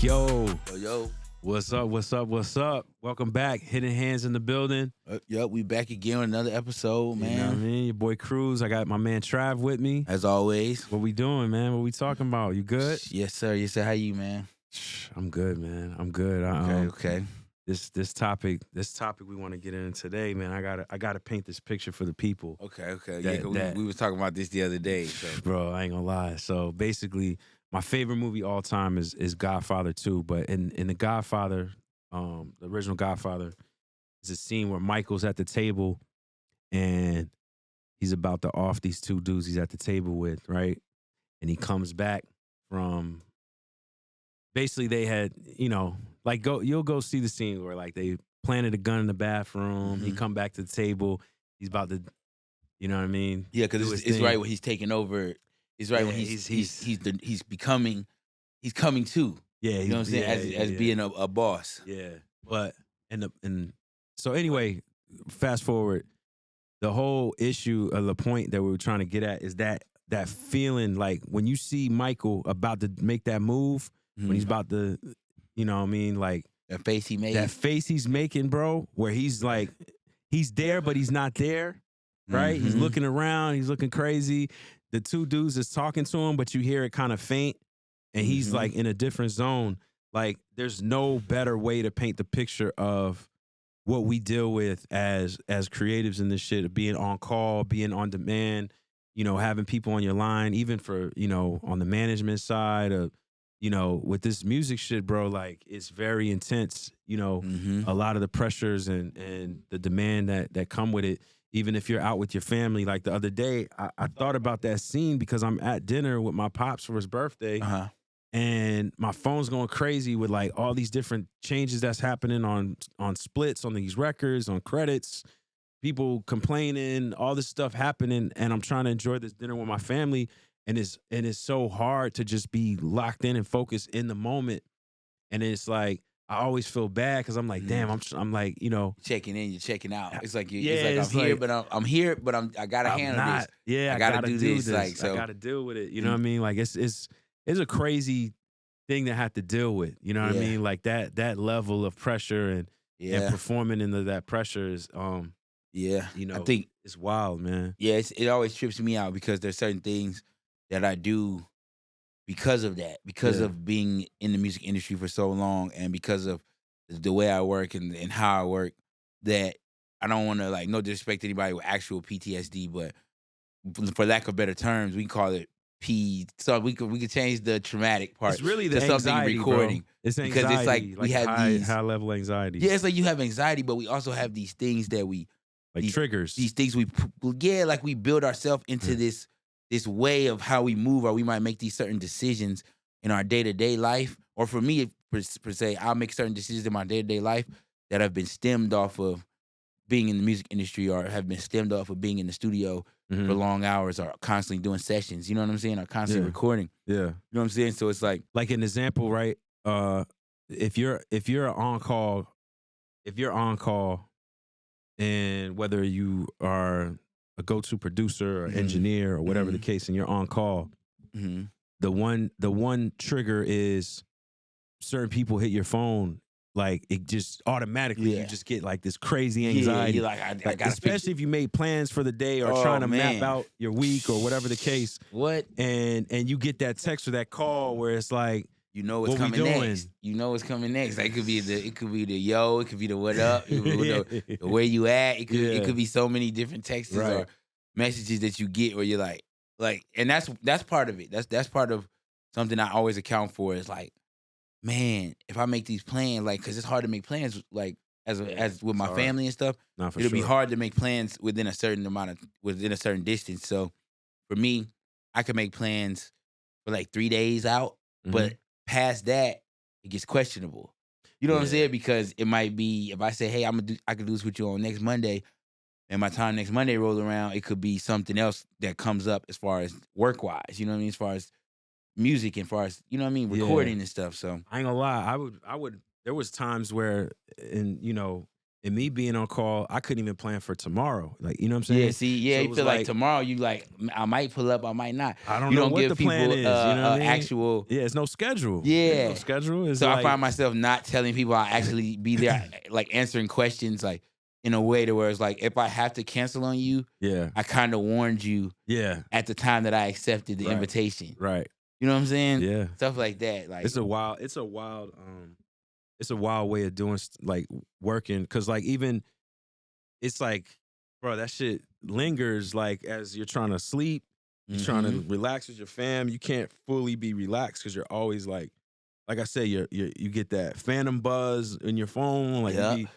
Yo, Yo. what's up? What's up? What's up? Welcome back. Hidden Hands in the building. Yup, we back again with another episode, man. You know what I mean? Your boy Cruz. I got my man Trav with me. As always. What we doing, man? What we talking about? You good? Yes, sir. Yes, sir. How you, man? I'm good, man. I'm good. Okay. This topic we want to get in today, man. I gotta paint this picture for the people. Okay. That- We was talking about this the other day. So. Bro, I ain't gonna lie. So basically, my favorite movie all time is Godfather 2. But in the Godfather, the original Godfather, there's a scene where Michael's at the table and he's about to off these two dudes he's at the table with, right? And he comes back from basically they had, like you'll go see the scene where like they planted a gun in the bathroom. He come back to the table. He's about to, you know what I mean? Yeah, because it's right when he's taking over. It's right when he's coming to. Yeah, you know what I'm saying? As being a boss. Yeah, but and so anyway, fast forward. The whole issue of the point that we were trying to get at is that feeling like when you see Michael about to make that move, when he's about to, you know what I mean, like that face he made. That face he's making, bro, where he's like, he's there but he's not there, right? He's looking around, he's looking crazy. The two dudes is talking to him, but you hear it kind of faint, and he's like in a different zone. Like, there's no better way to paint the picture of what we deal with as creatives in this shit, of being on call, being on demand, having people on your line, even for, on the management side of, with this music shit, bro, like it's very intense, a lot of the pressures and the demand that come with it. Even if you're out with your family, like the other day, I thought about that scene because I'm at dinner with my pops for his birthday. And my phone's going crazy with like all these different changes that's happening on splits, on these records, on credits, people complaining, all this stuff happening. And I'm trying to enjoy this dinner with my family. And it's so hard to just be locked in and focused in the moment. And it's like, I always feel bad because I'm like, damn, I'm like, checking in, you're checking out. It's like I'm here, but I gotta handle this. Yeah, I gotta do this. Like, so I gotta deal with it. You know what I mean? Like it's a crazy thing to have to deal with. You know what I mean? Like that level of pressure and performing into that pressure is I think it's wild, man. Yeah, it always trips me out because there's certain things that I do because of that, because of being in the music industry for so long, and because of the way I work and how I work, that I don't want to, like, no disrespect to anybody with actual PTSD, but for lack of better terms, we call it P. So we could change the traumatic part. It's really the to anxiety, something recording. Bro. It's anxiety, because it's like we have these high level anxiety. Yeah, it's like you have anxiety, but we also have these things that we triggers. These things we like we build ourselves into this way of how we move, or we might make these certain decisions in our day-to-day life. Or for me, per se, I'll make certain decisions in my day-to-day life that have been stemmed off of being in the music industry, or have been stemmed off of being in the studio for long hours, or constantly doing sessions, you know what I'm saying? Or constantly recording. Yeah. You know what I'm saying? So it's like an example, right? If you're on call, and whether you are a go-to producer or engineer or whatever the case, and you're on call, the one trigger is certain people hit your phone, like it just automatically you just get like this crazy anxiety. You're like, I gotta especially if you made plans for the day or trying to map out your week or whatever the case. And you get that text or that call where it's like, you know what's coming next. You know what's coming next. Like it could be the yo, it could be the what up, the where you at. It could be so many different texts or messages that you get where you're like, and that's part of it. That's part of something I always account for, is like, man, if I make these plans, like, because it's hard to make plans, like as with my family and stuff. It'll be hard to make plans within a certain distance. So for me, I can make plans for like 3 days out, but past that, it gets questionable. You know what I'm saying? Because it might be, if I say, hey, I can do this with you on next Monday, and by the time next Monday rolls around, it could be something else that comes up as far as work-wise, you know what I mean? As far as music and as far as, you know what I mean, recording and stuff. So I ain't gonna lie, I would there was times where, and And me being on call, I couldn't even plan for tomorrow. Like, you know what I'm saying? Yeah, see, yeah, So you feel like tomorrow you like, I might pull up, I might not. I don't You know don't what give the people plan is. You know what I mean? actual. Yeah, it's no schedule. Yeah. There's no schedule. It's So like, I find myself not telling people I actually be there, like answering questions like in a way to where it's like, if I have to cancel on you, yeah, I kind of warned you at the time that I accepted the invitation. right. You know what I'm saying? Yeah. Stuff like that. Like It's a wild way of doing like working. Cause like even it's like, bro, that shit lingers like as you're trying to sleep, you're trying to relax with your fam. You can't fully be relaxed because you're always like I said, you get that phantom buzz in your phone. Like you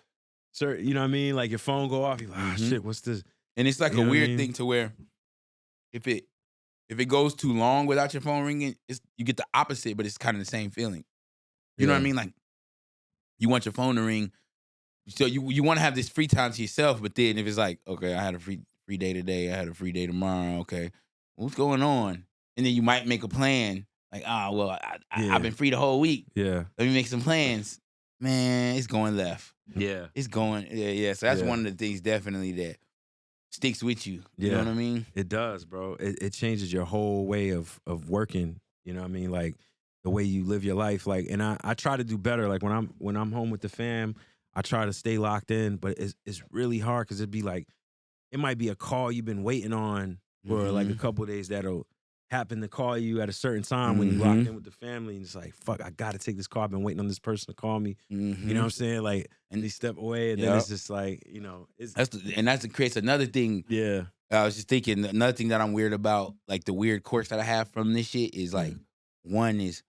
know what I mean? Like your phone go off, you're like, shit, what's this? And it's like a weird thing to where if it goes too long without your phone ringing, you get the opposite, but it's kind of the same feeling. You know what I mean? Like you want your phone to ring, so you want to have this free time to yourself. But then if it's like, okay, I had a free day today, I had a free day tomorrow. Okay, what's going on? And then you might make a plan. Like, well, I've been free the whole week. Yeah, let me make some plans. Man, it's going left. Yeah, it's going. Yeah. So that's one of the things definitely that sticks with you. You know what I mean? It does, bro. It changes your whole way of working. You know what I mean? Like the way you live your life. Like, and I try to do better. Like when I'm home with the fam, I try to stay locked in. But it's really hard because it'd be like it might be a call you've been waiting on for like a couple of days that'll happen to call you at a certain time when you locked in with the family, and it's like, fuck, I gotta take this call. I've been waiting on this person to call me. You know what I'm saying? Like, and they step away, and then it's just like, you know, that creates another thing. Yeah, I was just thinking another thing that I'm weird about, like the weird quirks that I have from this shit is like, one is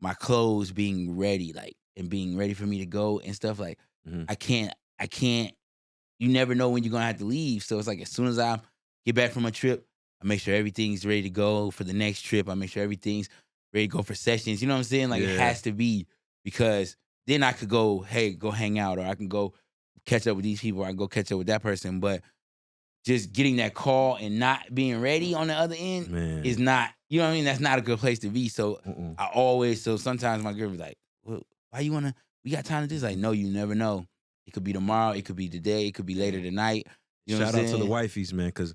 my clothes being ready, like and being ready for me to go and stuff. Like, I can't. You never know when you're gonna have to leave, so it's like as soon as I get back from a trip, I make sure everything's ready to go for the next trip. I make sure everything's ready to go for sessions. You know what I'm saying? Like it has to be, because then I could go hang out, or I can go catch up with these people, or I can go catch up with that person. But just getting that call and not being ready on the other end is not, you know what I mean? That's not a good place to be. So so sometimes my girl be like, well, why you we got time to do this? Like, no, you never know. It could be tomorrow. It could be today. It could be later tonight. You know Shout out to the wifeys, man, because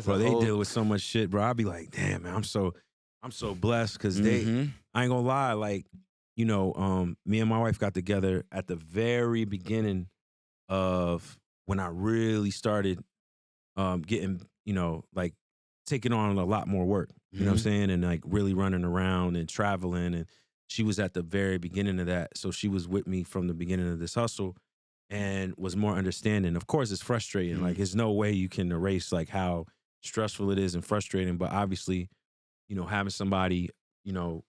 bro, they deal with so much shit, bro. I'll be like, damn, man, I'm so blessed because I ain't gonna lie, like, you know, me and my wife got together at the very beginning of when I really started getting, you know, like taking on a lot more work. You know what I'm saying? And like really running around and traveling. And she was at the very beginning of that. So she was with me from the beginning of this hustle and was more understanding. Of course, it's frustrating. Like, there's no way you can erase like how stressful it is and frustrating. But obviously, you know, having somebody, you know,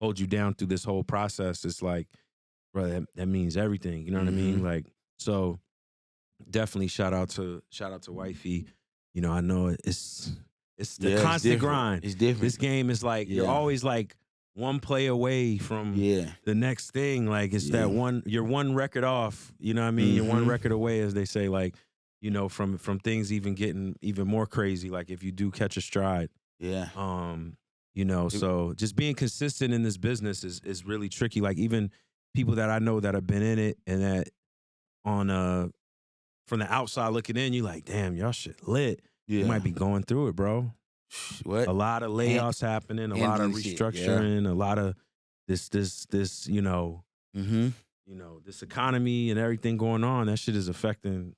hold you down through this whole process, it's like, bro, that means everything. You know what I mean? Like, so definitely shout out to wifey. You know, I know it's the constant grind. It's different. This game is like you're always like one play away from the next thing. Like it's that you're one record off. You know what I mean? You're one record away, as they say. Like, you know, from things even getting even more crazy. Like if you do catch a stride. Yeah. You know, so just being consistent in this business is really tricky. Like even people that I know that have been in it and that on from the outside looking in, you like, damn, y'all shit lit. You might be going through it, bro. What? A lot of layoffs happening, a lot of restructuring, a lot of this, you know, this economy and everything going on. That shit is affecting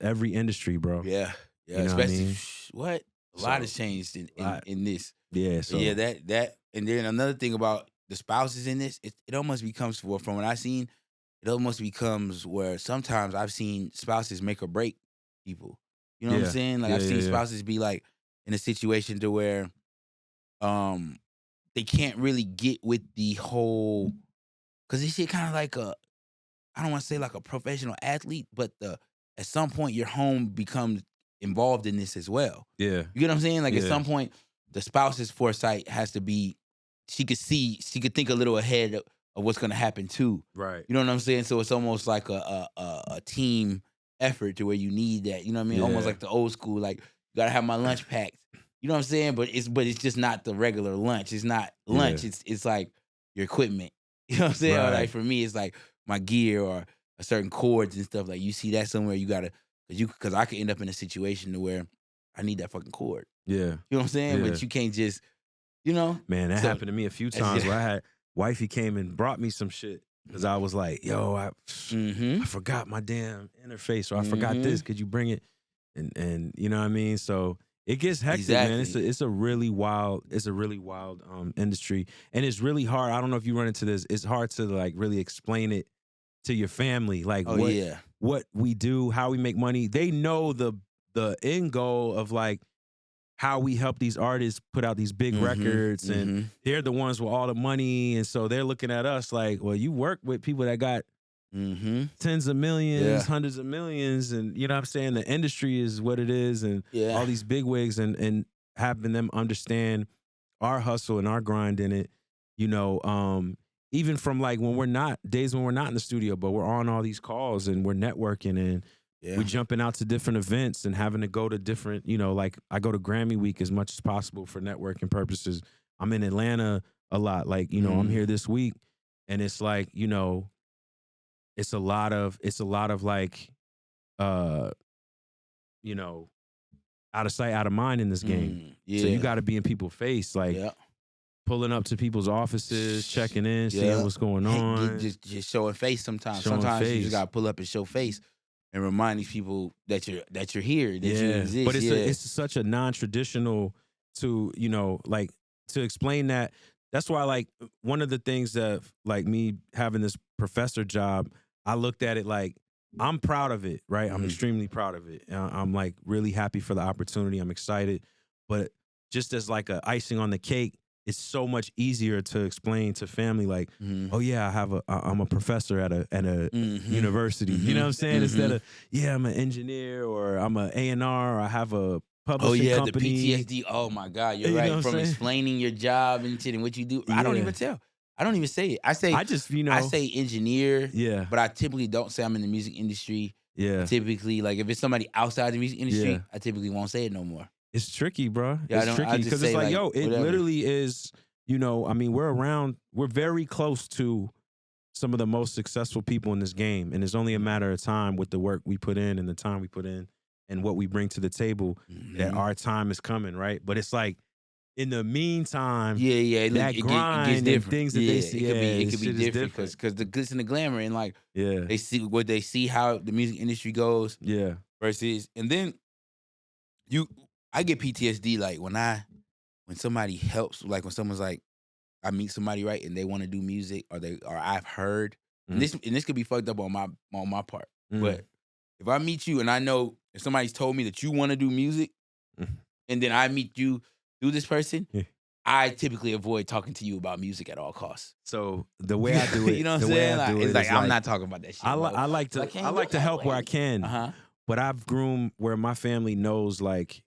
every industry, bro. Yeah. You know Especially what? A lot has changed in this. Yeah. So that and then another thing about the spouses in this, it almost becomes, from what I've seen, it almost becomes where sometimes I've seen spouses make or break people. You know what I'm saying? Like I've seen spouses be like in a situation to where they can't really get with the whole, because this shit kind of like I don't want to say like a professional athlete, but at some point your home becomes involved in this as well. Yeah. You get what I'm saying? Like at some point the spouse's foresight has to be, she could think a little ahead of what's going to happen too. Right. You know what I'm saying? So it's almost like a team effort to where you need that. You know what I mean? Almost like the old school, like you got to have my lunch packed. You know what I'm saying? But it's just not the regular lunch. It's not lunch. It's like your equipment. You know what I'm saying? Right. Or like for me, it's like my gear or a certain chords and stuff. Like you see that somewhere, you gotta because I could end up in a situation to where I need that fucking chord. Yeah. You know what I'm saying? Yeah. But you can't just, you know. Man, that happened to me a few times where I had wifey came and brought me some shit because I was like, yo, I forgot my damn interface, or I forgot this. Could you bring it? And you know what I mean? So it gets hectic, man. It's a really wild industry, and it's really hard. I don't know if you run into this. It's hard to like really explain it to your family, like what we do, how we make money. They know the end goal of like how we help these artists put out these big records, and they're the ones with all the money, and so they're looking at us like, well, you work with people that got tens of millions, hundreds of millions, and you know what I'm saying? The industry is what it is, and all these big wigs, and having them understand our hustle and our grind in it, you know, even from like when we're not in the studio, but we're on all these calls and we're networking and we're jumping out to different events and having to go to different, you know, like I go to Grammy Week as much as possible for networking purposes. I'm in Atlanta a lot. Like, you know, I'm here this week, and it's like, you know, it's a lot of like, you know, out of sight, out of mind in this game. So you got to be in people's face, like pulling up to people's offices, checking in, seeing what's going on. Just showing face sometimes. Sometimes you just got to pull up and show face and remind these people that you're here, that you exist. But it's such a non-traditional to, you know, like to explain that. That's why, like, one of the things that, like, me having this professor job, I looked at it like, I'm proud of it, right? I'm extremely proud of it. I'm, like, really happy for the opportunity. I'm excited. But just as, like, a icing on the cake, it's so much easier to explain to family, like, oh, yeah, I'm a professor at a university. You know what I'm saying? Instead of, yeah, I'm an engineer, or I'm an A&R, or I have a publishing company. The PTSD. Oh my God, you're right. From explaining your job and shit and what you do, I don't even tell. I don't even say it. I say engineer. Yeah. But I typically don't say I'm in the music industry. Yeah. Typically, like if it's somebody outside the music industry, I typically won't say it no more. It's tricky, bro. It's tricky because it's like, yo, it literally is. You know, I mean, we're very close to some of the most successful people in this game, and it's only a matter of time with the work we put in and the time we put in and what we bring to the table that our time is coming, right? But it's like, in the meantime, that grind gets different. And things that they see, it could be different because the glitz and the glamour, and like they see how the music industry goes, versus, and then I get PTSD like when somebody helps, like when someone's like, I meet somebody, right, and they want to do music, or I've heard, and this could be fucked up on my part, but if I meet you and I know if somebody's told me that you want to do music, and then I meet you through this person, I typically avoid talking to you about music at all costs. So the way I do it, you know what I'm saying? It's like I'm not talking about that shit. I like to help where I can, but I've groomed where my family knows, like,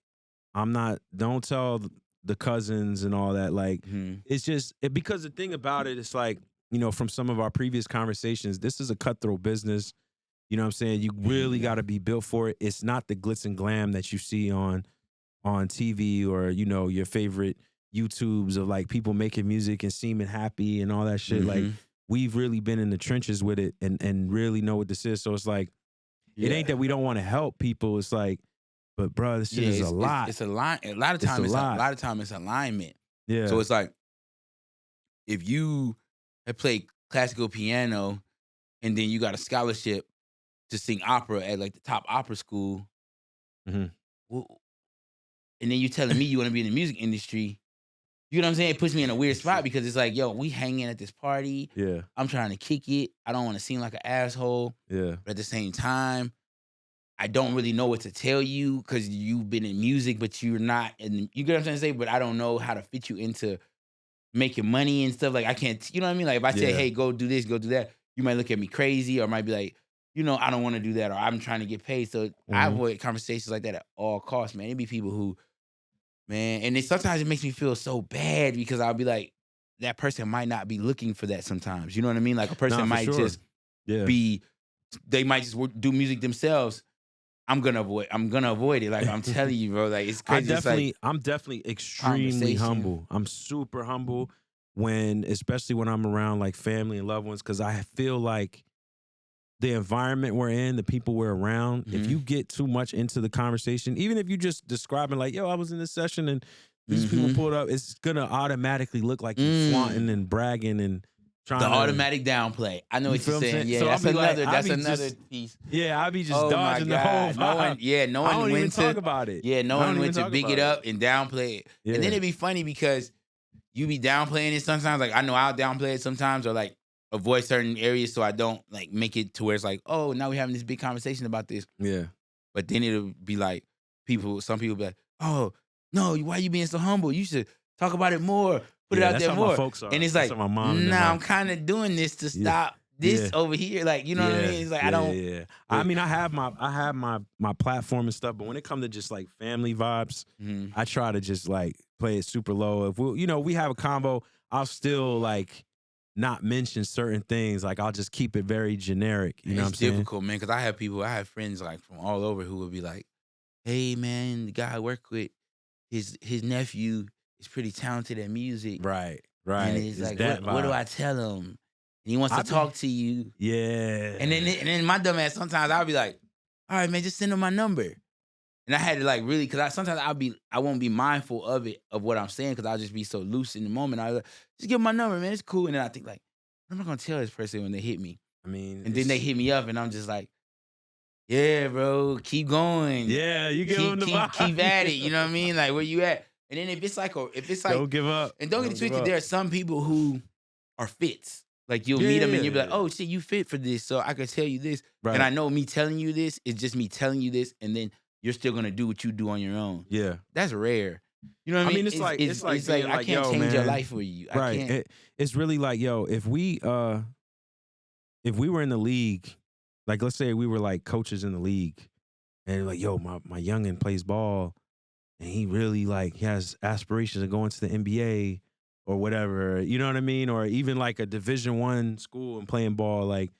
don't tell the cousins and all that. Like, it's just because the thing about it, it's like, you know, from some of our previous conversations, this is a cutthroat business. You know what I'm saying? You really got to be built for it. It's not the glitz and glam that you see on TV, or, you know, your favorite YouTubes of like people making music and seeming happy and all that shit. Like, we've really been in the trenches with it and really know what this is. So it's like, it ain't that we don't want to help people. It's like, but bro, this shit is a lot. It's a lot. A lot of time, it's alignment. Yeah. So it's like, if you have played classical piano and then you got a scholarship to sing opera at like the top opera school, well, and then you telling me you want to be in the music industry, you know what I'm saying? It puts me in a weird spot because it's like, yo, we hanging at this party. Yeah. I'm trying to kick it. I don't want to seem like an asshole. Yeah. But at the same time, I don't really know what to tell you because you've been in music, but you're not. And you get what I'm trying to say? But I don't know how to fit you into making money and stuff. Like, I can't, you know what I mean? Like, if I say, hey, go do this, go do that, you might look at me crazy, or might be like, you know, I don't want to do that, or I'm trying to get paid. So I avoid conversations like that at all costs, man. It'd be people who, man, and sometimes it makes me feel so bad because I'll be like, that person might not be looking for that sometimes. You know what I mean? Like, a person might just be, they might just do music themselves. I'm gonna avoid it. Like, I'm telling you, bro. Like, it's crazy. I'm definitely extremely humble. I'm super humble especially when I'm around like family and loved ones, because I feel like the environment we're in, the people we're around, if you get too much into the conversation, even if you just describing like, yo, I was in this session and these people pulled up, it's gonna automatically look like you flaunting and bragging and trying the to automatic downplay. I know what you're saying. Yeah, so that's another piece. Yeah, I'll be just dodging the whole vibe. No one I don't went even to talk about it. Yeah, no one went to big it up and downplay it. Yeah. And then it'd be funny because you be downplaying it sometimes. Like I know I'll downplay it sometimes, or like avoid certain areas so I don't like make it to where it's like, oh, now we're having this big conversation about this. Yeah. But then it'll be like some people be like, oh, no, why you being so humble? You should talk about it more. Put it out there more. And it's like, I'm kind of doing this to stop this over here. Like, you know what I mean? It's like, I don't. Yeah. I mean, I have my platform and stuff, but when it comes to just like family vibes, I try to just like play it super low. If we have a combo, I'll still like not mention certain things. Like I'll just keep it very generic. You know what I'm saying? It's difficult, man, because I have friends like from all over who would be like, hey man, the guy I work with, his nephew is pretty talented at music. Right. And it's like, what do I tell him? And he wants to talk to you. Yeah. And then my dumb ass, sometimes I'll be like, all right, man, just send him my number. And I had to like really, because sometimes I won't be mindful of what I'm saying, because I'll just be so loose in the moment. I'll like, just give him my number, man, it's cool. And then I think like, what am I going to tell this person when they hit me? I mean. And then they hit me up and I'm just like, yeah, bro, keep going. Yeah, you give them the vibe. Keep at it, you know what I mean? Like, where you at? And then if it's like, don't give up. And don't get it twisted, there are some people who are fits. Like you'll meet them and you'll be like, oh shit, you fit for this, so I can tell you this. Right. And I know me telling you this is just me telling you this, and then you're still gonna do what you do on your own. Yeah, that's rare. You know what I mean? It's like I can't change your life for you. Right. I can't. It's really like, yo, if we were in the league, like let's say we were like coaches in the league, and like, yo, my youngin plays ball, and he really like he has aspirations of going to the NBA or whatever. You know what I mean? Or even like a Division I school and playing ball, like,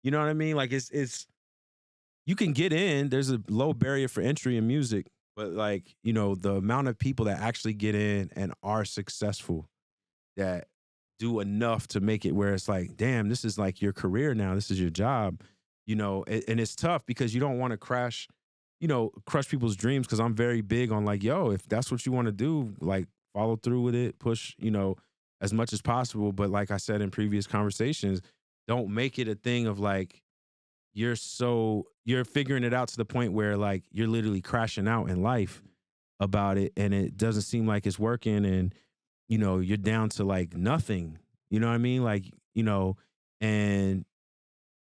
you know what I mean? Like it's you can get in. There's a low barrier for entry in music, but like, you know, the amount of people that actually get in and are successful, that do enough to make it where it's like, damn, this is like your career now. This is your job, you know, and it's tough because you don't want to crush people's dreams. Cause I'm very big on like, yo, if that's what you want to do, like follow through with it, push, you know, as much as possible. But like I said in previous conversations, don't make it a thing of like, you're figuring it out to the point where like you're literally crashing out in life about it, and it doesn't seem like it's working, and you know you're down to like nothing. You know what I mean? Like, you know, and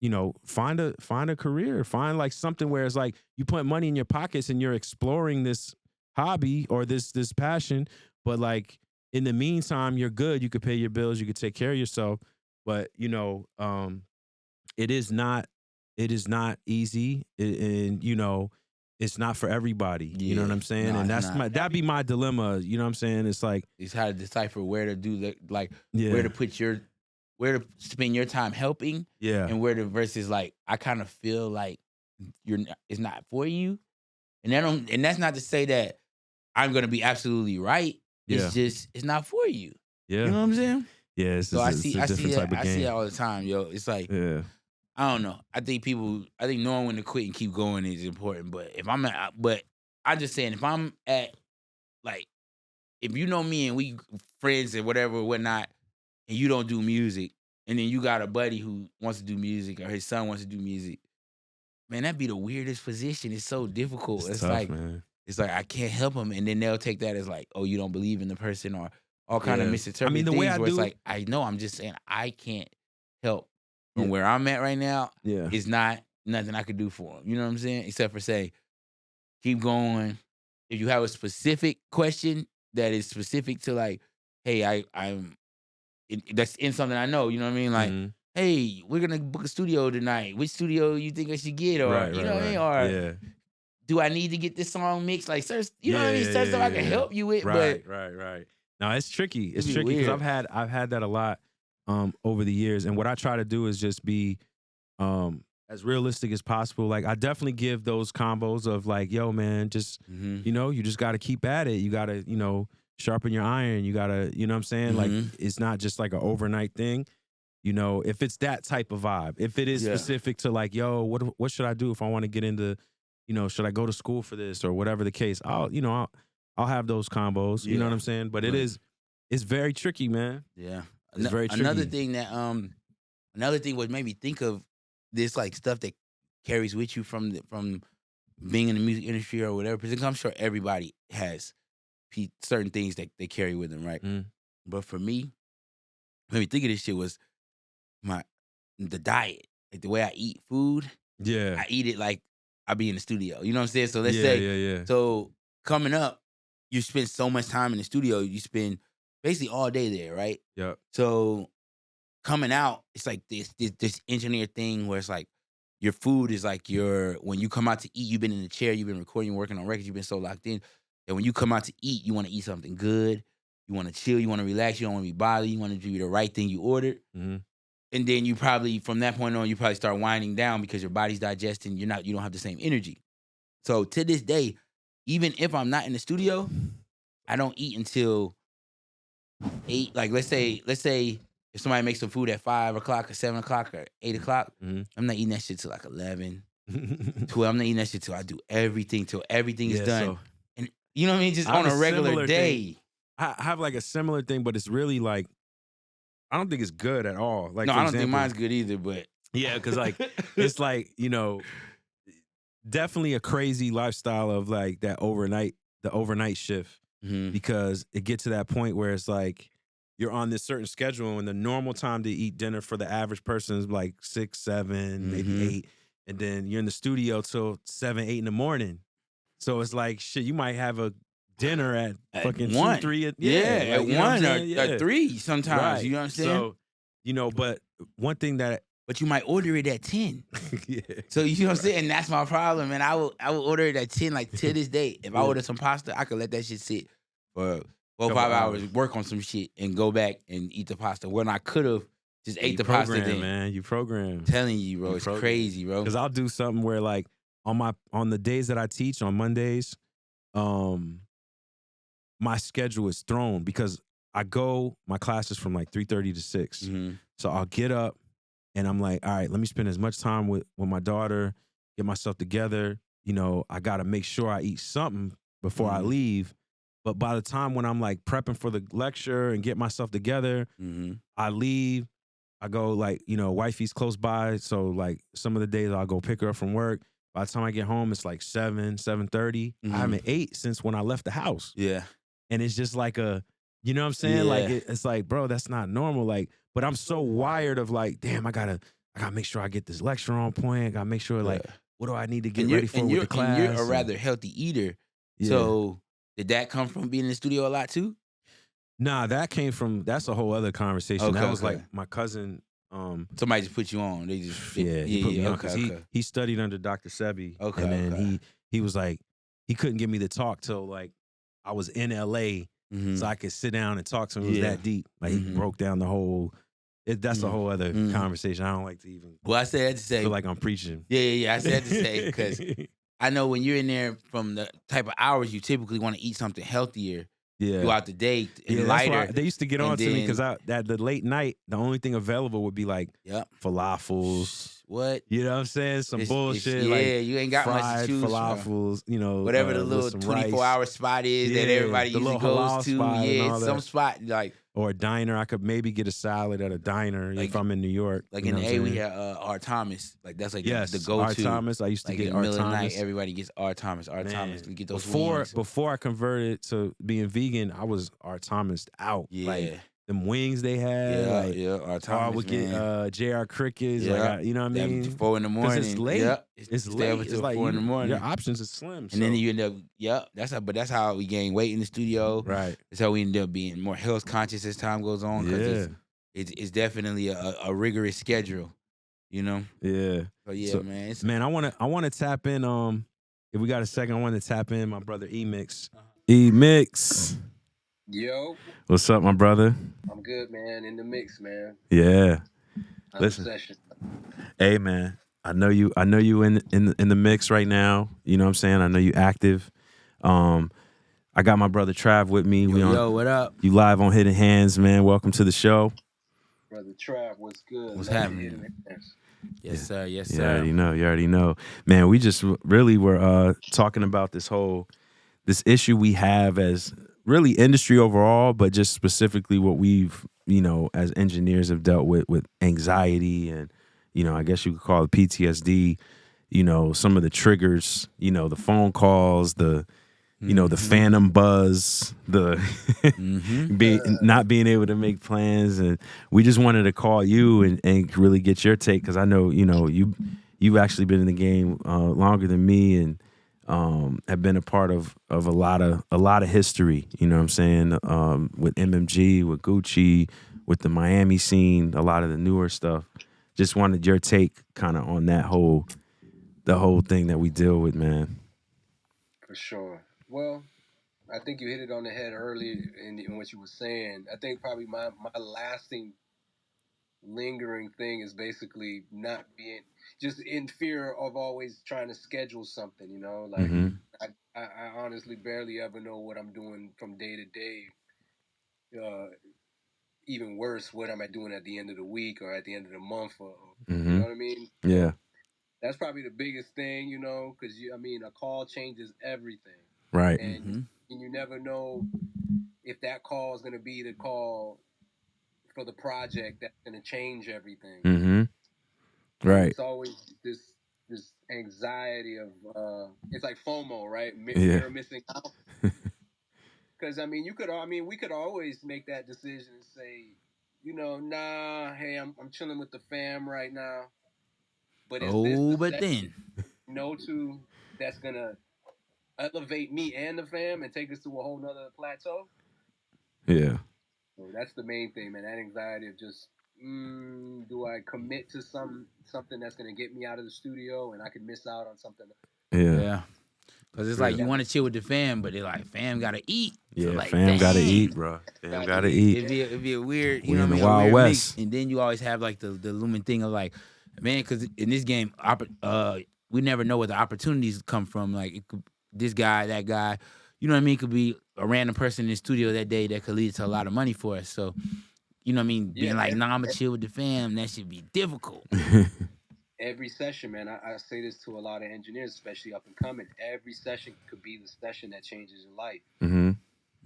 you know, find a career, find like something where it's like you put money in your pockets and you're exploring this hobby or this passion, but like in the meantime you're good. You could pay your bills, you could take care of yourself, but you know, it is not easy, and you know, it's not for everybody. You know what I'm saying? And that'd be my dilemma. You know what I'm saying? It's like it's how to decipher where to do the where to spend your time helping, and where to versus like I kind of feel like it's not for you, and that's not to say that I'm gonna be absolutely right. It's just it's not for you. Yeah, you know what I'm saying? Yeah. I see it all the time, yo. It's like I don't know. I think knowing when to quit and keep going is important. But I'm just saying, if I'm at, like, if you know me and we friends and whatever, whatnot, and you don't do music, and then you got a buddy who wants to do music or his son wants to do music, man, that'd be the weirdest position. It's so difficult. It's tough, like, man. It's like, I can't help him. And then they'll take that as like, oh, you don't believe in the person, or all kind of misinterpreted things. Where it's like, I know, I'm just saying, I can't help. From where I'm at right now, it's not nothing I could do for him. You know what I'm saying? Except for say, keep going. If you have a specific question that is specific to like, hey, that's in something I know. You know what I mean? Like, hey, we're gonna book a studio tonight. Which studio you think I should get? Or you know what I mean? Or do I need to get this song mixed? Like, search, you know what I mean? Search stuff I can help you with. Right. No, it's tricky. It's tricky because I've had that a lot. Over the years, and what I try to do is just be as realistic as possible. Like I definitely give those combos of like, yo man, just you know, you just got to keep at it. You got to, you know, sharpen your iron. You got to, you know what I'm saying? Like it's not just like an overnight thing. You know, if it's that type of vibe, if it is specific to like, yo, what should I do if I want to get into, you know, should I go to school for this or whatever the case? I'll have those combos. You know what I'm saying? But it's very tricky, man. Yeah, it's very tricky. Another thing what made me think of this like stuff that carries with you from being in the music industry or whatever. Because I'm sure everybody has certain things that they carry with them, right? But for me, made me think of this shit was the diet, like the way I eat food. Yeah, I eat it like I be in the studio. You know what I'm saying? So let's say, so coming up, you spend so much time in the studio. You spend basically all day there, right? Yep. So coming out, it's like this engineer thing where it's like your food is like when you come out to eat, you've been in the chair, you've been recording, working on records, you've been so locked in. And when you come out to eat, you want to eat something good. You want to chill. You want to relax. You don't want to be bothered. You want to do the right thing you ordered. And then you probably, from that point on, you probably start winding down because your body's digesting. You don't have the same energy. So to this day, even if I'm not in the studio, I don't eat until 8. Like let's say if somebody makes some food at 5 o'clock or 7 o'clock or 8 o'clock, I'm not eating that shit till like 11, 12. I'm not eating that shit till I do everything, till everything is done. So and you know what I mean? Just on a regular day. I have like a similar thing, but it's really like, I don't think it's good at all. Like, no, I don't think mine's good either, but. Yeah, because like, it's like, you know, definitely a crazy lifestyle of like the overnight shift. Because it gets to that point where it's like, you're on this certain schedule and the normal time to eat dinner for the average person is like 6, 7, maybe 8. And then you're in the studio till 7, 8 in the morning. So it's like, shit, you might have a dinner at fucking 1, 2, 3. At 1 or 3 sometimes. Right. You know what I'm saying? So, you know, but one thing that. But you might order it at 10. So you know what I'm saying? And that's my problem, man. I will order it at 10, like to this day. If I order some pasta, I could let that shit sit for 4 or 5 hours, work on some shit, and go back and eat the pasta. When I could have just ate the pasta then. Man, you program. I'm telling you, bro. It's crazy, bro. Because I'll do something where like on the days that I teach on Mondays, my schedule is thrown because my class is from like 3:30 to 6. So I'll get up and I'm like, all right, let me spend as much time with my daughter, get myself together. You know, I got to make sure I eat something before I leave. But by the time when I'm like prepping for the lecture and get myself together, I leave. I go like, you know, wifey's close by. So like some of the days I'll go pick her up from work. By the time I get home, it's like 7:30. I haven't ate since when I left the house. Yeah. And it's just like you know what I'm saying? Yeah. Like it's like, bro, that's not normal. Like, but I'm so wired of like, damn, I gotta make sure I get this lecture on point. I gotta make sure like, what do I need to get ready for with the class? And you're a rather healthy eater. Yeah. So did that come from being in the studio a lot too? Nah, that's a whole other conversation. Okay, that was like my cousin. Somebody just put you on. They just he put me on because he studied under Dr. Sebi. Okay. And then he was like, he couldn't get me to talk till like I was in LA. So I could sit down and talk to him. It was that deep. Like he broke down the whole. That's a whole other conversation. I don't like to even. Well, I said to say. Feel like I'm preaching. Yeah. I said to say because I know when you're in there from the type of hours you typically want to eat something healthier. Throughout the day and lighter. They used to get on to me because at the late night, the only thing available would be like falafels. What? You know what I'm saying? Some bullshit. Like you ain't got much to choose falafels, from. You know. Whatever the little 24-hour spot is that everybody usually goes to. Some spot like. Or a diner. I could maybe get a salad at a diner if I'm in New York. Like in the A, we have R. Thomas. Like that's like the go-to. R. Thomas. I used to get R. Thomas. In the middle of the night, everybody gets R. Thomas. R. Thomas. We get those wings. Before I converted to being vegan, I was R. Thomas out. Yeah. Like, them wings they had. R. Thomas, I would get J.R. Crickets. Like, you know what I mean? 4 in the morning. It's late. Yep. It's late. It's like 4 in the morning. Your options are slim. And then you end up, that's how we gain weight in the studio. Right. That's how we end up being more health conscious as time goes on. Because it's definitely a rigorous schedule, you know? Yeah. So, man. Man, I wanna tap in. If we got a second, I want to tap in my brother Emix. Emix. Yo. What's up, my brother? I'm good, man. In the mix, man. Yeah. Listen. Hey, man. I know you in the mix right now. You know what I'm saying? I know you active. I got my brother Trav with me. Yo, what up? You live on Hidden Hands, man. Welcome to the show. Brother Trav, what's good? What's Love to hear happening? them. Yes, sir. Yes, You sir. already know. You already know. Man, we just really were talking about this issue we have as really industry overall, but just specifically what we've, as engineers have dealt with anxiety and, I guess you could call it PTSD, some of the triggers, the phone calls, the phantom buzz, the not being able to make plans. And we just wanted to call you and really get your take, because I know, you've actually been in the game longer than me, and have been a part of a lot of history, you know what I'm saying, with MMG, with Gucci, with the Miami scene, a lot of the newer stuff. Just wanted your take kind of on the whole thing that we deal with, man. For sure. Well, I think you hit it on the head earlier in what you were saying. I think probably my lasting lingering thing is basically not being just in fear of always trying to schedule something, like I honestly barely ever know what I'm doing from day to day. Even worse, what am I doing at the end of the week or at the end of the month, or you know what I mean? Yeah. So that's probably the biggest thing, because a call changes everything, Right. and you never know if that call is going to be the call for the project that's going to change everything. Right. It's always this anxiety of it's like FOMO, right? Fear of missing out. Because we could always make that decision and say, nah, hey, I'm chilling with the fam right now. But is this the then to that's gonna elevate me and the fam and take us to a whole nother plateau? Yeah. So that's the main thing, man. That anxiety of just, do I commit to something that's gonna get me out of the studio and I could miss out on something? Yeah. Cause it's like you want to chill with the fam, but they're like, fam gotta eat. Yeah, so like, fam gotta eat, bro. Fam gotta eat. It'd be a weird, we in the Wild West. Mix. And then you always have like the looming thing of like, man, cause in this game, we never know where the opportunities come from. Like it could, this guy, that guy, you know what I mean? It could be a random person in the studio that day that could lead to a lot of money for us. So, you know what I mean? Being like, nah, I'ma chill with the fam, that should be difficult. Every session, man, I say this to a lot of engineers, especially up and coming. Every session could be the session that changes your life.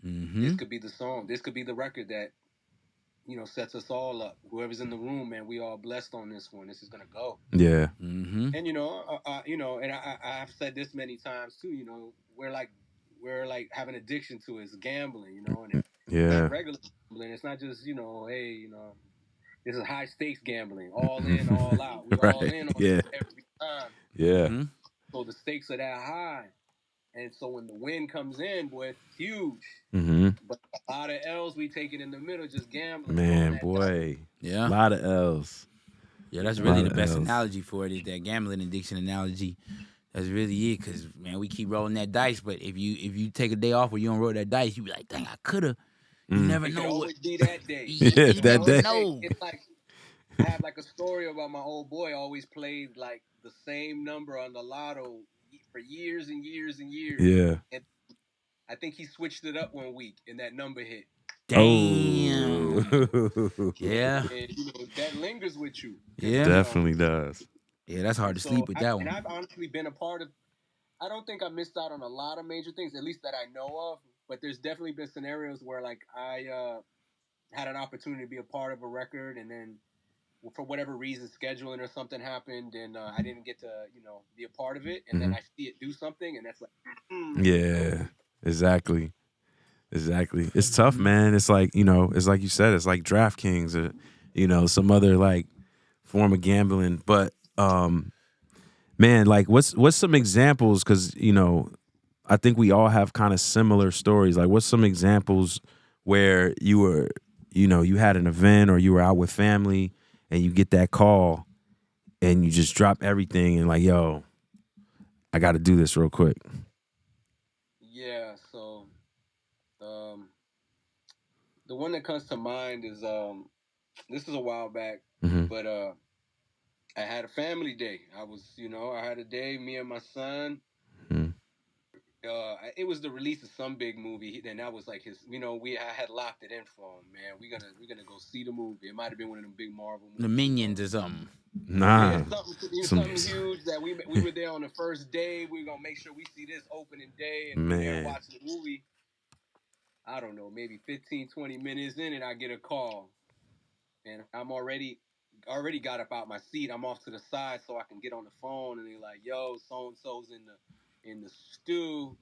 This could be the song. This could be the record that, sets us all up. Whoever's in the room, man, we all blessed on this one. This is gonna go. Yeah. And and I've said this many times too. We're like have an addiction to it. It's gambling. And it's not regular gambling. It's not just hey, this is high stakes gambling, all in, all out. We all in on it every time. Yeah. So the stakes are that high, and so when the win comes in, boy, it's huge. But a lot of L's we take it in the middle, just gambling. Man, boy, yeah, a lot of L's. Yeah, that's really the best analogy for it. Is that gambling addiction analogy? That's really it. Cause man, we keep rolling that dice, but if you take a day off where you don't roll that dice, you be like, dang, I coulda. You never know. It could always be that day. Yeah, that day. It's like I have like a story about my old boy always played like the same number on the lotto for years and years and years. Yeah. And I think he switched it up one week and that number hit. Damn. Oh. Yeah. And that lingers with you. Yeah. Definitely does. Yeah, that's hard to sleep with that one. And I've honestly been a part of, I don't think I missed out on a lot of major things, at least that I know of. But there's definitely been scenarios where like I had an opportunity to be a part of a record, and then for whatever reason, scheduling or something happened, and I didn't get to, be a part of it. And then I see it do something, and that's like, yeah, exactly. It's tough, man. It's like, it's like you said, it's like DraftKings or, some other like form of gambling. But, man, like what's some examples? Cause, I think we all have kind of similar stories. Like what's some examples where you were, you had an event or you were out with family and you get that call and you just drop everything and like, yo, I got to do this real quick. Yeah. So, the one that comes to mind is, this is a while back, but, I had a family day. I was, I had a day, me and my son, it was the release of some big movie, and that was like his. I had locked it in for him, man. We're gonna go see the movie. It might have been one of them big Marvel The movies, Minions or something. Yeah, Nah. something huge that we were there on the first day. We're gonna make sure we see this opening day, and we there Man. watching the movie. I don't know, maybe 15, 20 minutes in, and I get a call, and I'm already got up out my seat. I'm off to the side so I can get on the phone, and they're like, "Yo, so and so's in the stew.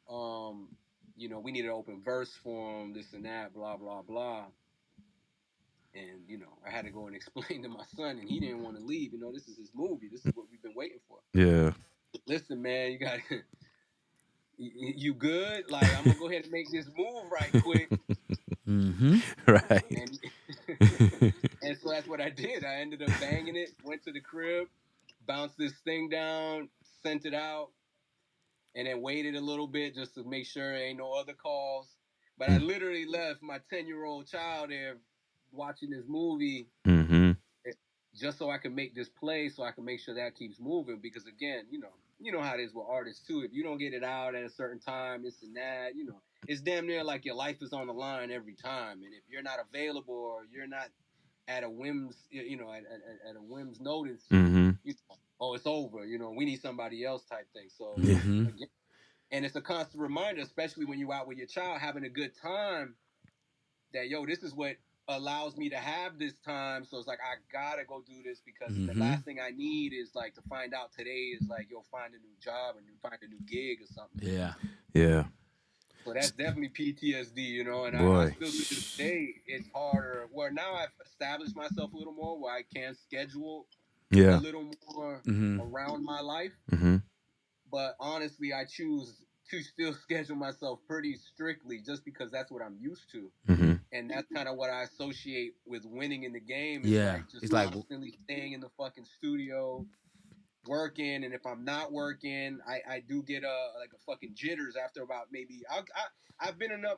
We need an open verse for him, this and that, blah blah blah." And I had to go and explain to my son, and he didn't want to leave. This is his movie. This is what we've been waiting for. Yeah. Listen, man, you got you good? Like, I'm gonna go ahead and make this move right quick. Right. And so that's what I did. I ended up banging it, went to the crib, bounced this thing down, sent it out, and then waited a little bit just to make sure there ain't no other calls. But I literally left my 10-year-old child there watching this movie just so I can make this play, so I can make sure that keeps moving. Because again, you know how it is with artists too. If you don't get it out at a certain time, this and that, it's damn near like your life is on the line every time. And if you're not available or you're not at a whim's, at a whim's notice, oh, it's over. We need somebody else type thing. So again, and it's a constant reminder, especially when you're out with your child having a good time, that this is what allows me to have this time. So it's like I gotta go do this, because the last thing I need is like to find out today is like, find a new job and find a new gig or something. Yeah. So that's definitely PTSD, and I still to this day it's harder. Where now I've established myself a little more, where I can schedule a little more around my life. But honestly, I choose to still schedule myself pretty strictly, just because that's what I'm used to. And that's kind of what I associate with winning in the game. It's like constantly staying in the fucking studio, working. And if I'm not working, I do get a fucking jitters after about maybe I've been enough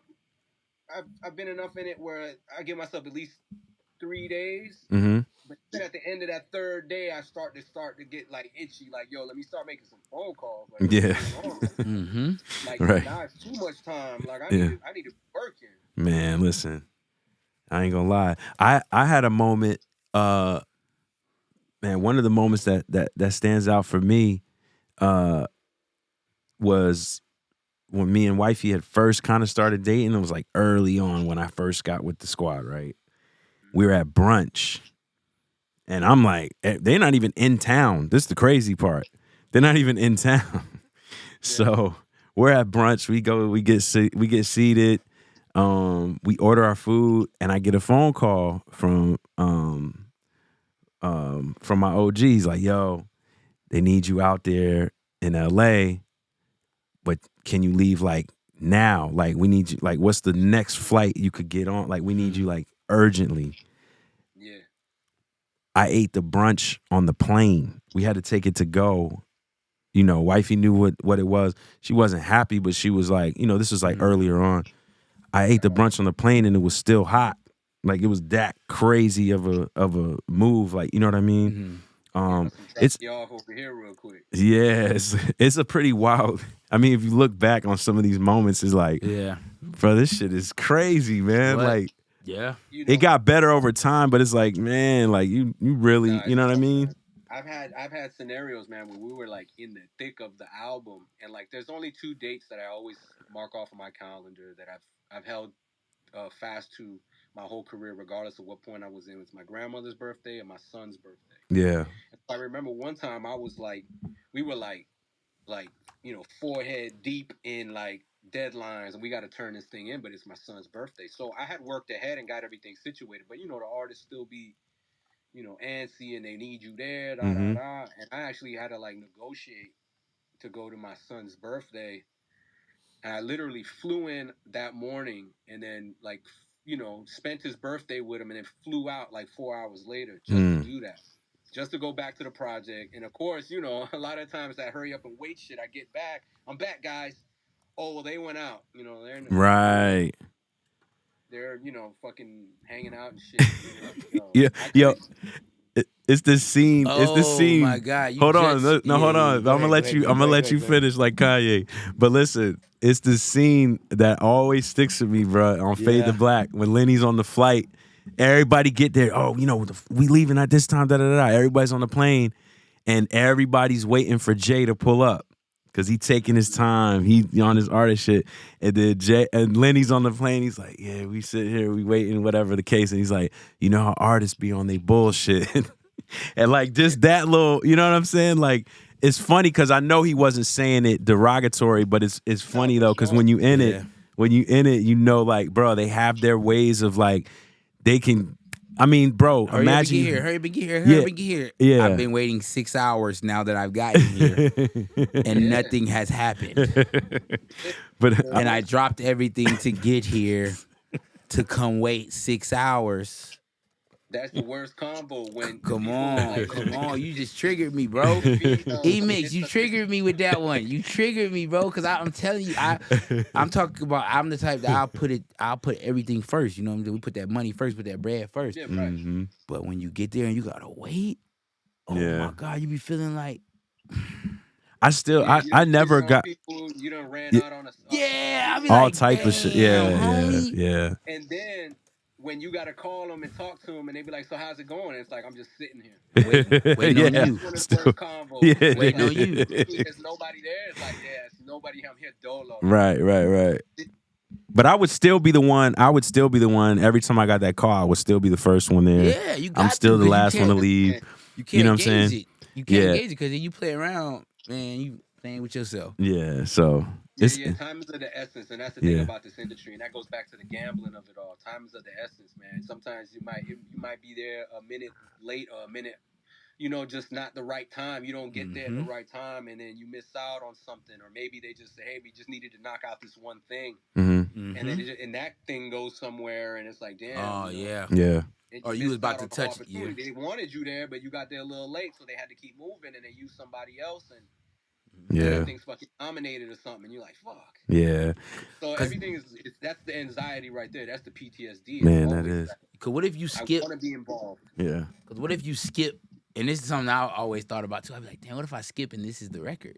I've been enough in it where I give myself at least 3 days. But then at the end of that third day, I start to get like itchy, like, yo, let me start making some phone calls. Like, like right. now it's too much time. Like I need to be working. Man, listen, I ain't gonna lie. I had a moment, man, one of the moments that stands out for me was when me and wifey had first kind of started dating. It was like early on when I first got with the squad, right? We were at brunch, and I'm like, they're not even in town. This is the crazy part. They're not even in town. So we're at brunch. We get seated. We order our food, and I get a phone call from my OGs, like, yo, they need you out there in LA, but can you leave like now? Like, we need you, like, what's the next flight you could get on? Like, we need you like urgently. Yeah. I ate the brunch on the plane. We had to take it to go. Wifey knew what it was. She wasn't happy, but she was like, this was like earlier on. I ate the brunch on the plane, and it was still hot. Like, it was that crazy of a move. Like, you know what I mean? It's you off over here real quick. Yeah, it's a pretty wild. I mean, if you look back on some of these moments, it's like, bro, this shit is crazy, man. Like, it got better over time, but it's like, man, like you really, you know what I mean? I've had scenarios, man, where we were like in the thick of the album, and like there's only 2 dates that I always mark off on my calendar that I've held fast to my whole career, regardless of what point I was in. It's my grandmother's birthday and my son's birthday. Yeah. And I remember one time I was like, we were like forehead deep in like deadlines, and we got to turn this thing in, but it's my son's birthday. So I had worked ahead and got everything situated, but the artists still be antsy, and they need you there, and I actually had to like negotiate to go to my son's birthday, and I literally flew in that morning, and then like spent his birthday with him, and then flew out like 4 hours later just to do that, just to go back to the project. And of course, a lot of times that hurry up and wait shit, I get back, I'm back, guys. Oh, well, they went out. They're in the right. They're fucking hanging out and shit. Yeah, yo, It's this scene. It's this scene. Oh my God! Hold on. Hold on. I'm gonna let you finish like Kanye. But listen, it's this scene that always sticks with me, bro. On Fade to Black when Lenny's on the flight. Everybody get there. Oh, we leaving at this time. Da da da. Everybody's on the plane, and everybody's waiting for Jay to pull up. Cause he taking his time, he on his artist shit, and then Lenny's on the plane. He's like, "Yeah, we sit here, we waiting, whatever the case." And he's like, "You know how artists be on they bullshit," and like just that little, you know what I'm saying? Like it's funny because I know he wasn't saying it derogatory, but it's funny though because when you in it, like, bro, they have their ways of like they can. I mean, bro, hurry imagine. Hurry up and get here. Yeah. I've been waiting 6 hours now that I've gotten here, and nothing has happened. And I dropped everything to get here to come wait 6 hours. That's the worst combo when. Come on. You just triggered me, bro. Emix, you triggered me with that one. You triggered me, bro, because I'm telling you, I'm talking about, I'm the type that I'll put everything first. You know what I'm saying? We put that money first, put that bread first. Yeah, right. Mm-hmm. But when you get there and you gotta wait, my God, you be feeling like. I never got. People, you done ran out on a. I be all like, type of shit. Yeah. And then when you gotta call them and talk to them, and they be like, "So how's it going?" And it's like, "I'm just sitting here waiting on you." Waiting on you. There's nobody there. It's like, yeah, it's nobody. I'm here dolo. Right. But I would still be the one. Every time I got that call, I would still be the first one there. Yeah, you got I'm still to, the last one to leave. You can't know what I'm saying? You can't engage it because then you play around, man. You playing with yourself. Yeah. So. Time is of the essence, and that's the thing about this industry, and that goes back to the gambling of it all. Time is of the essence, man. Sometimes you might be there a minute late or a minute, just not the right time. You don't get there at the right time, and then you miss out on something, or maybe they just say, "Hey, we just needed to knock out this one thing," and then that thing goes somewhere, and it's like, damn. Oh yeah. Or you was about to touch it. Yeah. They wanted you there, but you got there a little late, so they had to keep moving, and they used somebody else, and. Everything's fucking dominated or something, and you're like, fuck. Yeah. So everything that's the anxiety right there. That's the PTSD. Man, that is. Cause what if you skip? I want to be involved. Yeah. Cause what if you skip? And this is something I always thought about too. I'd be like, damn, what if I skip and this is the record?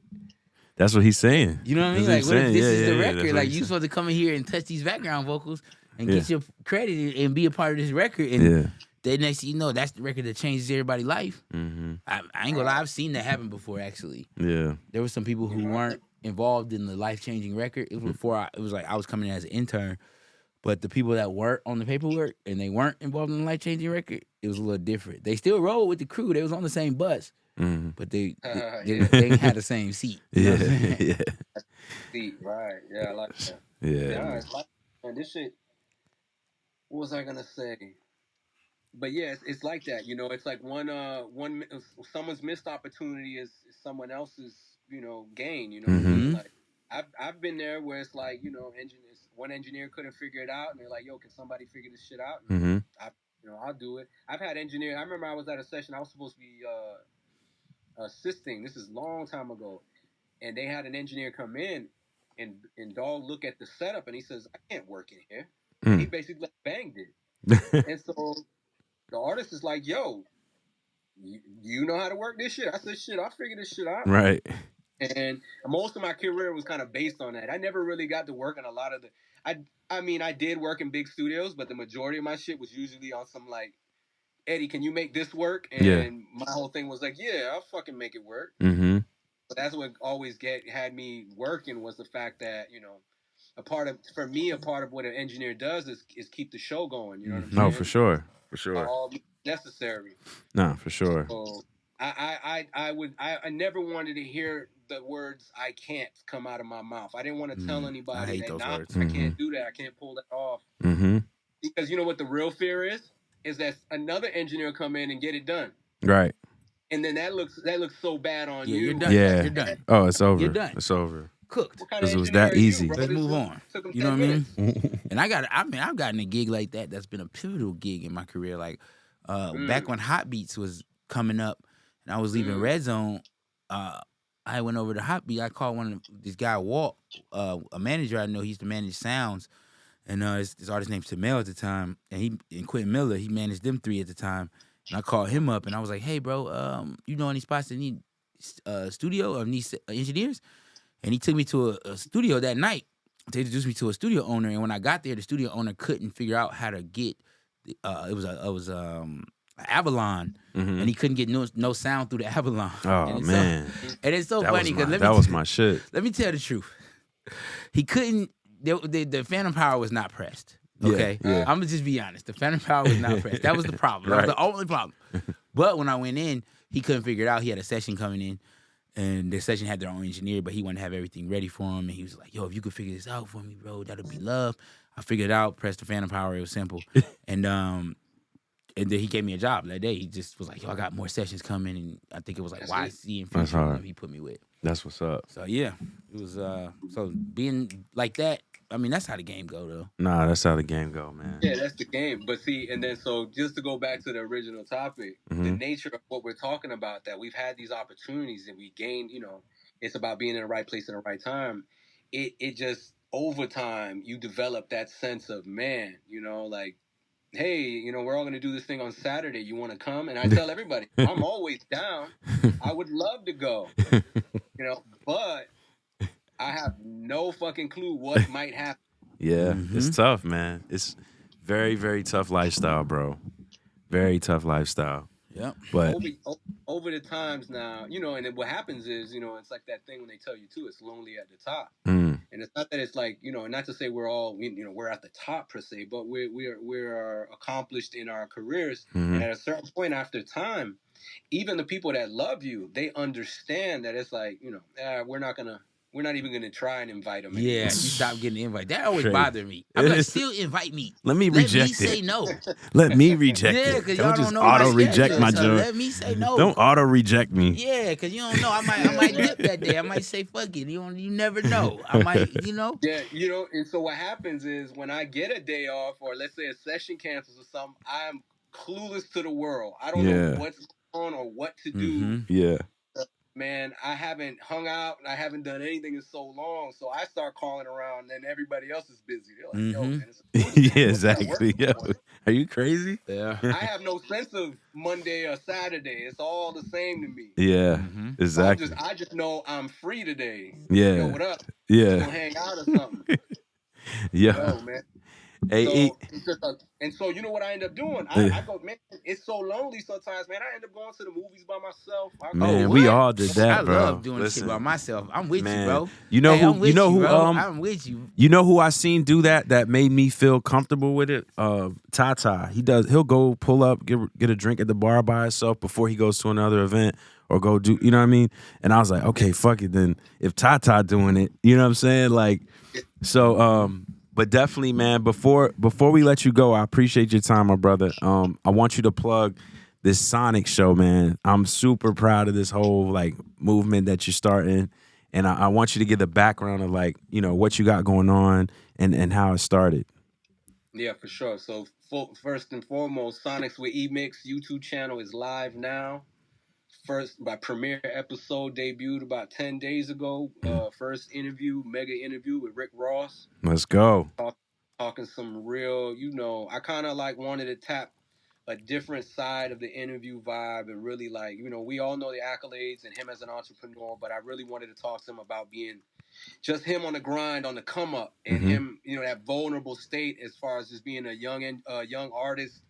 That's what he's saying. You know what I mean? Like, what if this is the record? Like, you supposed to come in here and touch these background vocals and get your credit and be a part of this record. And then next thing you know, that's the record that changes everybody's life. Mm-hmm. I ain't gonna lie, I've seen that happen before, actually. Yeah. There were some people who weren't involved in the life-changing record. It was before it was like I was coming in as an intern. But the people that weren't on the paperwork and they weren't involved in the life-changing record, it was a little different. They still rolled with the crew. They was on the same bus. But they ain't had the same seat. Yeah. Seat, right. Yeah, I like that. Yeah. It's like, man, this shit, what was I gonna say? But yeah, it's like that, It's like someone's missed opportunity is someone else's, gain. Like I've been there where it's like, one engineer couldn't figure it out, and they're like, "Yo, can somebody figure this shit out?" And I'll do it. I've had engineers. I remember I was at a session. I was supposed to be assisting. This is a long time ago, and they had an engineer come in, and dog look at the setup, and he says, "I can't work in here." And he basically banged it, and so. The artist is like, yo, you know how to work this shit? I said, shit, I'll figure this shit out. Right. And most of my career was kind of based on that. I never really got to work on a lot of I did work in big studios, but the majority of my shit was usually on some like, Eddie, can you make this work? And my whole thing was like, yeah, I'll fucking make it work. Mm-hmm. But that's what always had me working was the fact that, a part of what an engineer does is keep the show going. You know what I'm saying? No, for sure. For sure. All necessary. No, for sure. So I never wanted to hear the words "I can't" come out of my mouth. I didn't want to tell anybody that I can't do that. I can't pull that off. Because you know what the real fear is that another engineer come in and get it done. Right. And then that looks so bad on you. You're done. Yeah. You're done. Oh, it's over. You're done. It's over. Cooked. Because it was that easy. Let's move on. You know what I mean? And I've gotten a gig like that. That's been a pivotal gig in my career. Like back when Hot Beats was coming up, and I was leaving Red Zone. I went over to Hot Beat. I called this guy Walt, a manager I know. He used to manage sounds, and his artist named Tamel at the time, and Quentin Miller. He managed them three at the time. And I called him up and I was like, hey, bro, you know any spots that need studio or need engineers? And he took me to a studio that night. They introduced me to a studio owner, and when I got there, the studio owner couldn't figure out how to get. It was Avalon, and he couldn't get no sound through the Avalon. Oh man, and it's so funny because that was my shit. Let me tell the truth. He couldn't. The phantom power was not pressed. Okay, yeah. I'm gonna just be honest. The phantom power was not pressed. That was the problem. That was the only problem. But when I went in, he couldn't figure it out. He had a session coming in. And the session had their own engineer, but he wanted to have everything ready for him. And he was like, yo, if you could figure this out for me, bro, that'd be love. I figured it out, pressed the phantom power. It was simple. And then he gave me a job that day. He just was like, yo, I got more sessions coming. And I think it was like YC and Future he put me with. That's what's up. So, yeah, it was so being like that. I mean, that's how the game go, though. Nah, that's how the game go, man. Yeah, that's the game. But see, and then so just to go back to the original topic, the nature of what we're talking about, that we've had these opportunities and we gained, it's about being in the right place at the right time. It just, over time, you develop that sense of, man, like, hey, we're all going to do this thing on Saturday. You want to come? And I tell everybody, I'm always down. I would love to go, but I have no fucking clue what might happen. Yeah, it's tough, man. It's very, very tough lifestyle, bro. Very tough lifestyle. Yeah. But over the times now, and then what happens is, it's like that thing when they tell you too, it's lonely at the top. Mm. And it's not that it's like, not to say we're all, we're at the top per se, but we're accomplished in our careers. And at a certain point after time, even the people that love you, they understand that it's like, we're not even going to try and invite them. Yeah, you stop getting the invite. That always bothered me. I'm like, still invite me. Let me reject it. Let me say no. Let me reject it. Yeah, because y'all just don't know auto reject my joint. Let me say no. Don't auto reject me. Yeah, because you don't know. I might dip that day. I might say fuck it. You never know. I might, Yeah, and so what happens is when I get a day off, or let's say a session cancels or something, I'm clueless to the world. I don't know what's going on or what to do. Yeah. Man, I haven't hung out and I haven't done anything in so long. So I start calling around and everybody else is busy. They're like, yo, man, yeah, exactly. Yo, are you crazy? Yeah. I have no sense of Monday or Saturday. It's all the same to me. Yeah, exactly. So I just know I'm free today. Yeah. Yo, what up? Yeah. Gonna hang out or something. Yeah. Yo, man. Hey, so it's just and so you know what I end up doing? I go, man, it's so lonely sometimes, man. I end up going to the movies by myself. We all did that, bro. I love doing shit by myself. I'm with you, bro. You know who? You know who? I'm with you. You know who I seen do that? That made me feel comfortable with it. Tata. He'll go pull up, get a drink at the bar by himself before he goes to another event or go do. You know what I mean? And I was like, okay, fuck it. Then if Tata doing it, you know what I'm saying? Like, so. But definitely, man, before we let you go, I appreciate your time, my brother. I want you to plug this Sonic show, man. I'm super proud of this whole movement that you're starting. And I want you to give the background of what you got going on and how it started. Yeah, for sure. So first and foremost, Sonics with Emix YouTube channel is live now. My premiere episode debuted about 10 days ago. First mega interview with Rick Ross. Let's go. Talking some real, I kind of wanted to tap a different side of the interview vibe and really we all know the accolades and him as an entrepreneur, but I really wanted to talk to him about being just him on the grind, on the come up, and him, that vulnerable state as far as just being a young artist.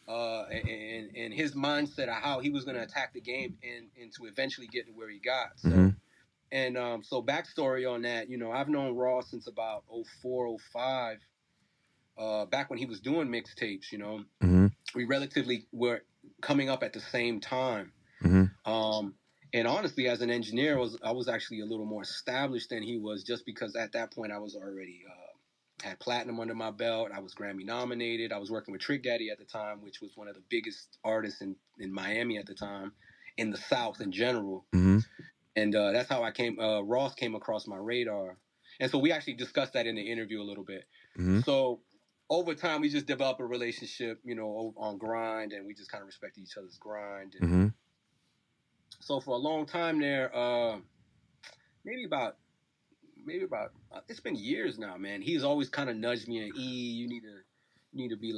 And his mindset of how he was going to attack the game and to eventually get to where he got. So, so backstory on that, I've known Ross since about 04, 05, back when he was doing mixtapes, we relatively were coming up at the same time. And honestly, as an engineer, I was actually a little more established than he was, just because at that point I was already had platinum under my belt. I was Grammy nominated. I was working with Trick Daddy at the time, which was one of the biggest artists in Miami at the time, in the South in general. And that's how Ross came across my radar. And so we actually discussed that in the interview a little bit. So over time, we just developed a relationship, on grind, and we just kind of respected each other's grind. And so for a long time there, maybe about it's been years now, man. He's always kind of nudged me and you need to be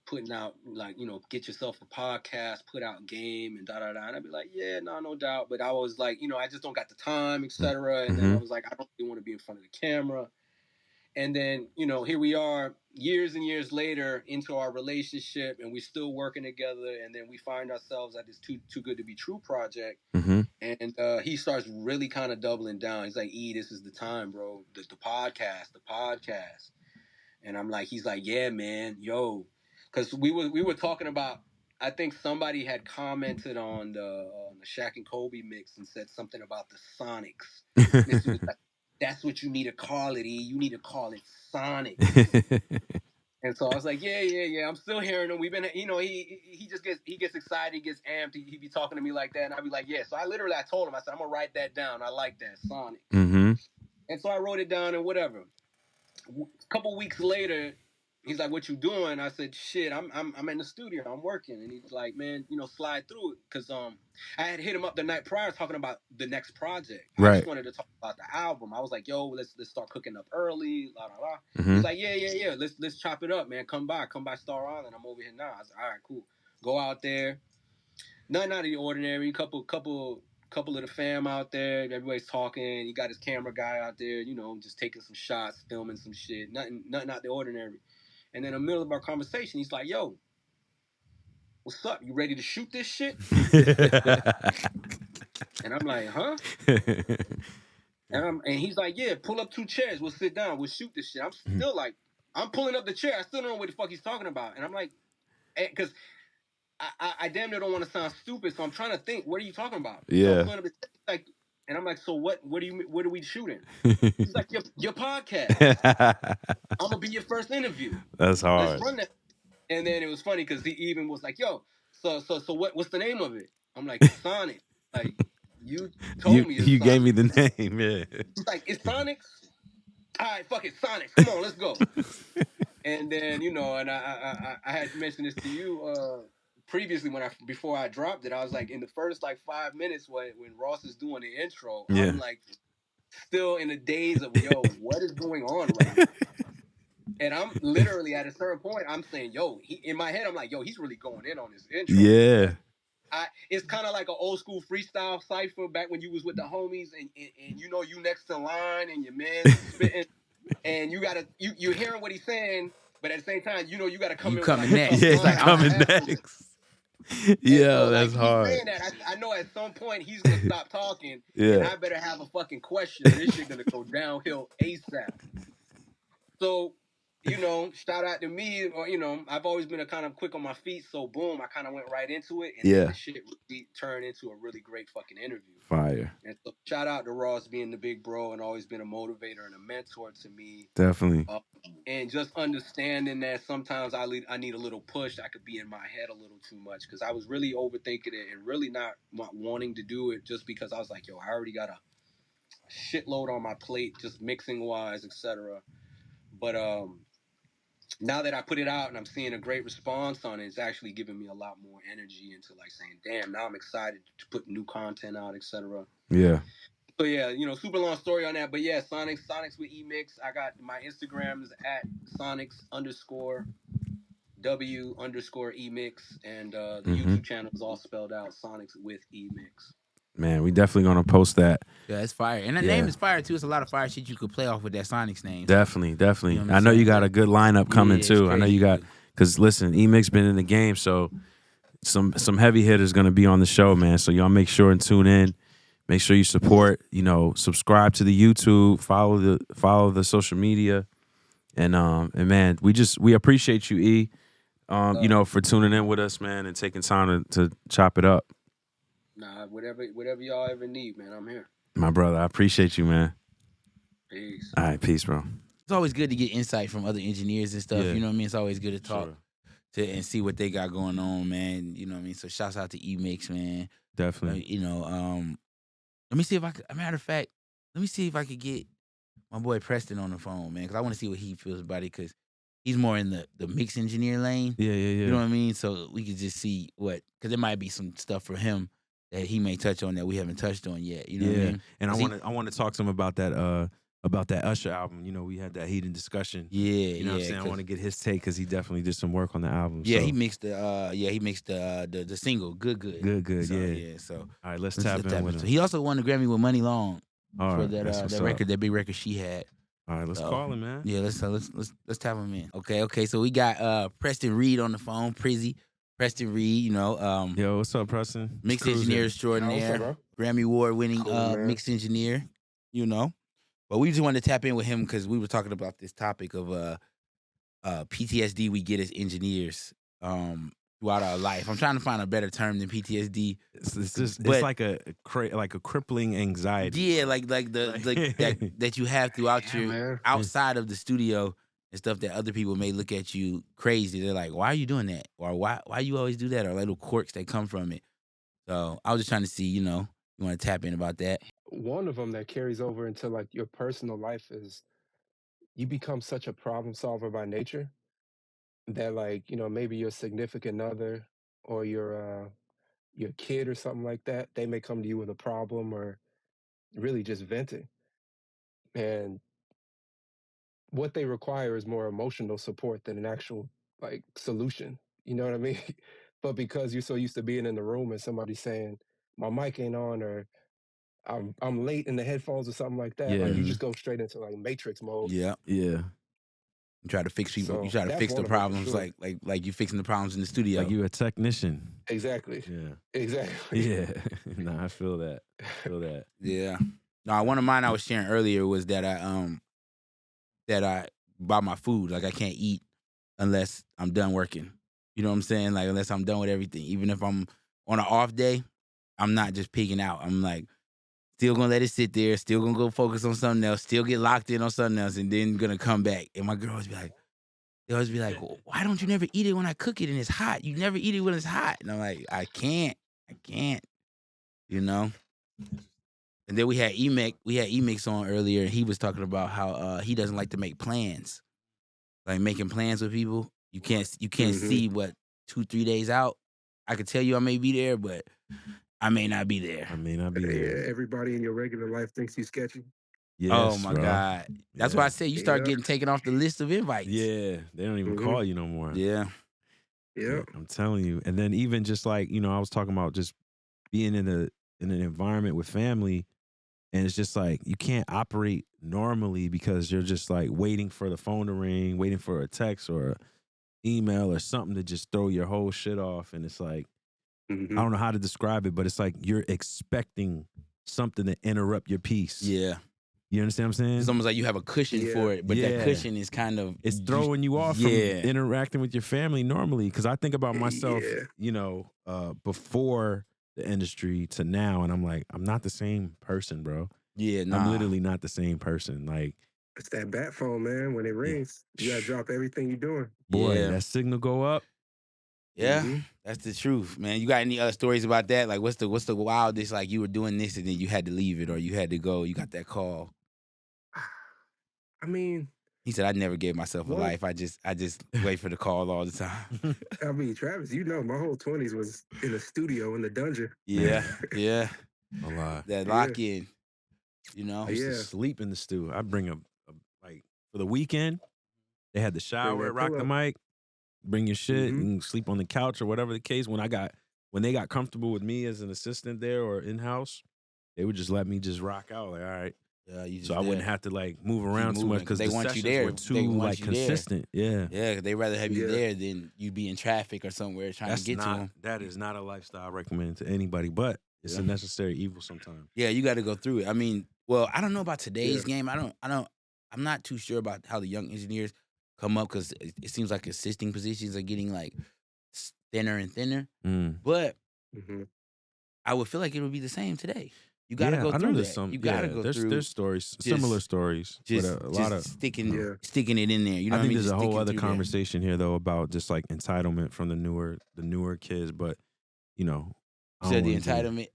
putting out, like, get yourself a podcast, put out game and da-da-da. And I'd be like, yeah, no doubt. But I was like, I just don't got the time, etc. And then I was like, I don't really want to be in front of the camera. And then, here we are years and years later into our relationship, and we're still working together. And then we find ourselves at this Too Good to Be True project. And he starts really kind of doubling down. He's like, this is the time, bro. The podcast. And I'm like, he's like, yeah, man, yo. Because we were talking about, I think somebody had commented on the Shaq and Kobe mix and said something about the Sonics. This was like, that's what you need to call it, E. You need to call it Sonic. And so I was like, yeah. I'm still hearing him. We've been, he just gets excited, he gets amped. He be talking to me like that, and I'd be like, yeah. So I told him, I said, I'm gonna write that down. I like that, Sonic. And so I wrote it down and whatever. A couple weeks later, he's like, "What you doing?" I said, "Shit, I'm in the studio. I'm working." And he's like, "Man, slide through it," because I had hit him up the night prior talking about the next project. I just wanted to talk about the album. I was like, "Yo, let's start cooking up early." La la la. He's like, "Yeah. Let's chop it up, man. Come by Star Island. I'm over here now." I said, "All right, cool. Go out there. Nothing out of the ordinary. Couple of the fam out there. Everybody's talking. He got his camera guy out there, just taking some shots, filming some shit. Nothing out the ordinary." And then in the middle of our conversation, he's like, "Yo, what's up? You ready to shoot this shit?" And I'm like, "Huh?" And he's like, "Yeah, pull up 2 chairs. We'll sit down. We'll shoot this shit." I'm still like, I'm pulling up the chair. I still don't know what the fuck he's talking about. And I'm like, because I damn near don't want to sound stupid, so I'm trying to think, what are you talking about? Yeah. So like, and I'm like, "So what are we shooting?" He's like, your podcast. I'm gonna be your first interview. That's hard. Let's run that. And then it was funny because he even was like, "Yo, so what's the name of it?" I'm like, "Sonic." Like, you told me. You gave me the name. Yeah. He's like, "It's Sonics." All right, fuck it, Sonics. Come on, let's go. And then and I had mentioned this to you previously before I dropped it. I was like, in the first 5 minutes when Ross is doing the intro, I'm like still in the daze of, yo, what is going on right now? And I'm literally at a certain point, I'm saying, yo, in my head, I'm like, yo, he's really going in on this intro. Yeah. It's kind of like an old school freestyle cypher back when you was with the homies and you next to line and your man's spitting and you're hearing what he's saying, but at the same time, you got to come in. Coming next. Yeah, he's coming next. Yeah, that's hard. Saying that, I know at some point he's going to stop talking and I better have a fucking question. This shit going to go downhill ASAP. So, shout out to me, or, I've always been a kind of quick on my feet, so boom, I kind of went right into it, and then the shit really turned into a really great fucking interview. Fire. And so shout out to Ross being the big bro and always been a motivator and a mentor to me. Definitely. And just understanding that sometimes I need a little push. I could be in my head a little too much because I was really overthinking it and really not wanting to do it just because I was like, yo, I already got a shitload on my plate, just mixing wise, etc. But now that I put it out and I'm seeing a great response on it, it's actually giving me a lot more energy into saying, damn, now I'm excited to put new content out, etc. Yeah. So yeah, super long story on that. But yeah, Sonics with Emix. I got my Instagram is at Sonics_W_Emix, and the YouTube channel is all spelled out, Sonics with Emix. Man, we definitely gonna post that. Yeah, it's fire. And the name is fire too. It's a lot of fire shit you could play off with that Sonics name. Definitely. You know I know you got a good lineup coming too. I know you got, because listen, Emix been in the game, so some heavy hitters gonna be on the show, man. So y'all make sure and tune in. Make sure you support. Subscribe to the YouTube, follow the social media, and man, we appreciate you, E. For tuning in with us, man, and taking time to chop it up. Nah, whatever y'all ever need, man, I'm here. My brother, I appreciate you, man. Peace. All right, peace, bro. It's always good to get insight from other engineers and stuff. Yeah. You know what I mean? It's always good to talk and see what they got going on, man. You know what I mean? So shouts out to Emix, man. Definitely. Let me see if I could, matter of fact, let me see if I could get my boy Preston on the phone, man, because I want to see what he feels about it, because he's more in the mix engineer lane. Yeah. You know what I mean? So we could just see because there might be some stuff for him that he may touch on that we haven't touched on yet. You know what I mean? And I want to talk to him about that about that Usher album. You know, we had that heated discussion. Yeah, You know what I'm saying? I want to get his take because he definitely did some work on the album. Yeah, so. he mixed the single Good. Good, So, yeah. So All right, let's tap in with him. He also won the Grammy with Money Long All for right, that record, that big record she had. All right, let's call him, man. Yeah, let's tap him in. Okay. So we got Preston Reid on the phone. Preston Reid, you know. Yo, what's up, Preston? Mixed engineer extraordinaire, Grammy Award winning mixed engineer. You know, but we just wanted to tap in with him because we were talking about this topic of PTSD we get as engineers throughout our life. I'm trying to find a better term than PTSD. It's like a crippling anxiety. Yeah, like that you have throughout your outside of the studio and stuff that other people may look at you crazy. They're like, "Why are you doing that?" Or "Why you always do that?" Or little quirks that come from it. So I was just trying to see, you want to tap in about that. One of them that carries over into like your personal life is you become such a problem solver by nature that like, maybe your significant other or your kid or something like that, they may come to you with a problem or really just venting. And what they require is more emotional support than an actual like solution. You know what I mean? But because you're so used to being in the room and somebody saying, my mic ain't on or I'm late in the headphones or something like that, Yeah. like you just go straight into like Matrix mode. Yeah. Yeah. You try to fix people. So you try to that's fix the one of them for problems, sure. like you fixing the problems in the studio. Like you a technician. Exactly. Yeah. Exactly. Yeah. Nah, I feel that. Yeah. No, one of mine I was sharing earlier was that I buy my food. Like I can't eat unless I'm done working. You know what I'm saying? Like unless I'm done with everything. Even if I'm on an off day, I'm not just pigging out. I'm like still gonna let it sit there, still gonna go focus on something else, still get locked in on something else, and then gonna come back. And my girls they always be like, well, why don't you never eat it when I cook it and it's hot? You never eat it when it's hot. And I'm like, I can't. You know? And then we had Emix on earlier, and he was talking about how he doesn't like to make plans. Like making plans with people. You can't see what 2-3 days out. I could tell you I may be there, but I may not be there. Yeah, everybody in your regular life thinks you sketchy. Yes, oh my bro. God. That's why I say you start getting taken off the list of invites. Yeah, they don't even call you no more. Yeah. Yeah. I'm telling you. And then even just like, I was talking about just being in an environment with family, and it's just like you can't operate normally because you're just like waiting for the phone to ring, waiting for a text or an email or something to just throw your whole shit off. And it's like, I don't know how to describe it, but it's like you're expecting something to interrupt your peace. Yeah. You understand what I'm saying? It's almost like you have a cushion for it, but that cushion is kind of... It's throwing you off from interacting with your family normally. Because I think about myself, before the industry to now, and I'm like, I'm not the same person, bro. Yeah, nah. I'm literally not the same person. Like, it's that bat phone, man. When it rings, you gotta drop everything you're doing. Boy, that signal go up. Yeah, that's the truth, man. You got any other stories about that? Like, what's the wildest? Like, you were doing this and then you had to leave it, or you had to go. You got that call. I mean, he said, I never gave myself a life. I just wait for the call all the time. I mean, Travis, my whole 20s was in the studio in the dungeon. Yeah. A lot. That lock in. I used to sleep in the stew. I bring like for the weekend, they had the shower, rock the mic, bring your shit, and sleep on the couch or whatever the case. When they got comfortable with me as an assistant there or in house, they would just let me just rock out. Like, all right. Yeah, so I wouldn't have to like move around too much because they want you there. Were too like consistent. There. Yeah, they rather have you there than you be in traffic or somewhere trying to get to them. That is not a lifestyle I recommend to anybody, but it's a necessary evil sometimes. Yeah, you got to go through it. I mean, well, I don't know about today's game. I'm not too sure about how the young engineers come up because it seems like assisting positions are getting like thinner and thinner. But I would feel like it would be the same today. You gotta go through that. You gotta go through. There's stories, similar stories, but a lot of sticking it in there. You know, I think what I mean? There's a whole other conversation here though about just like entitlement from the newer kids, but you said the entitlement.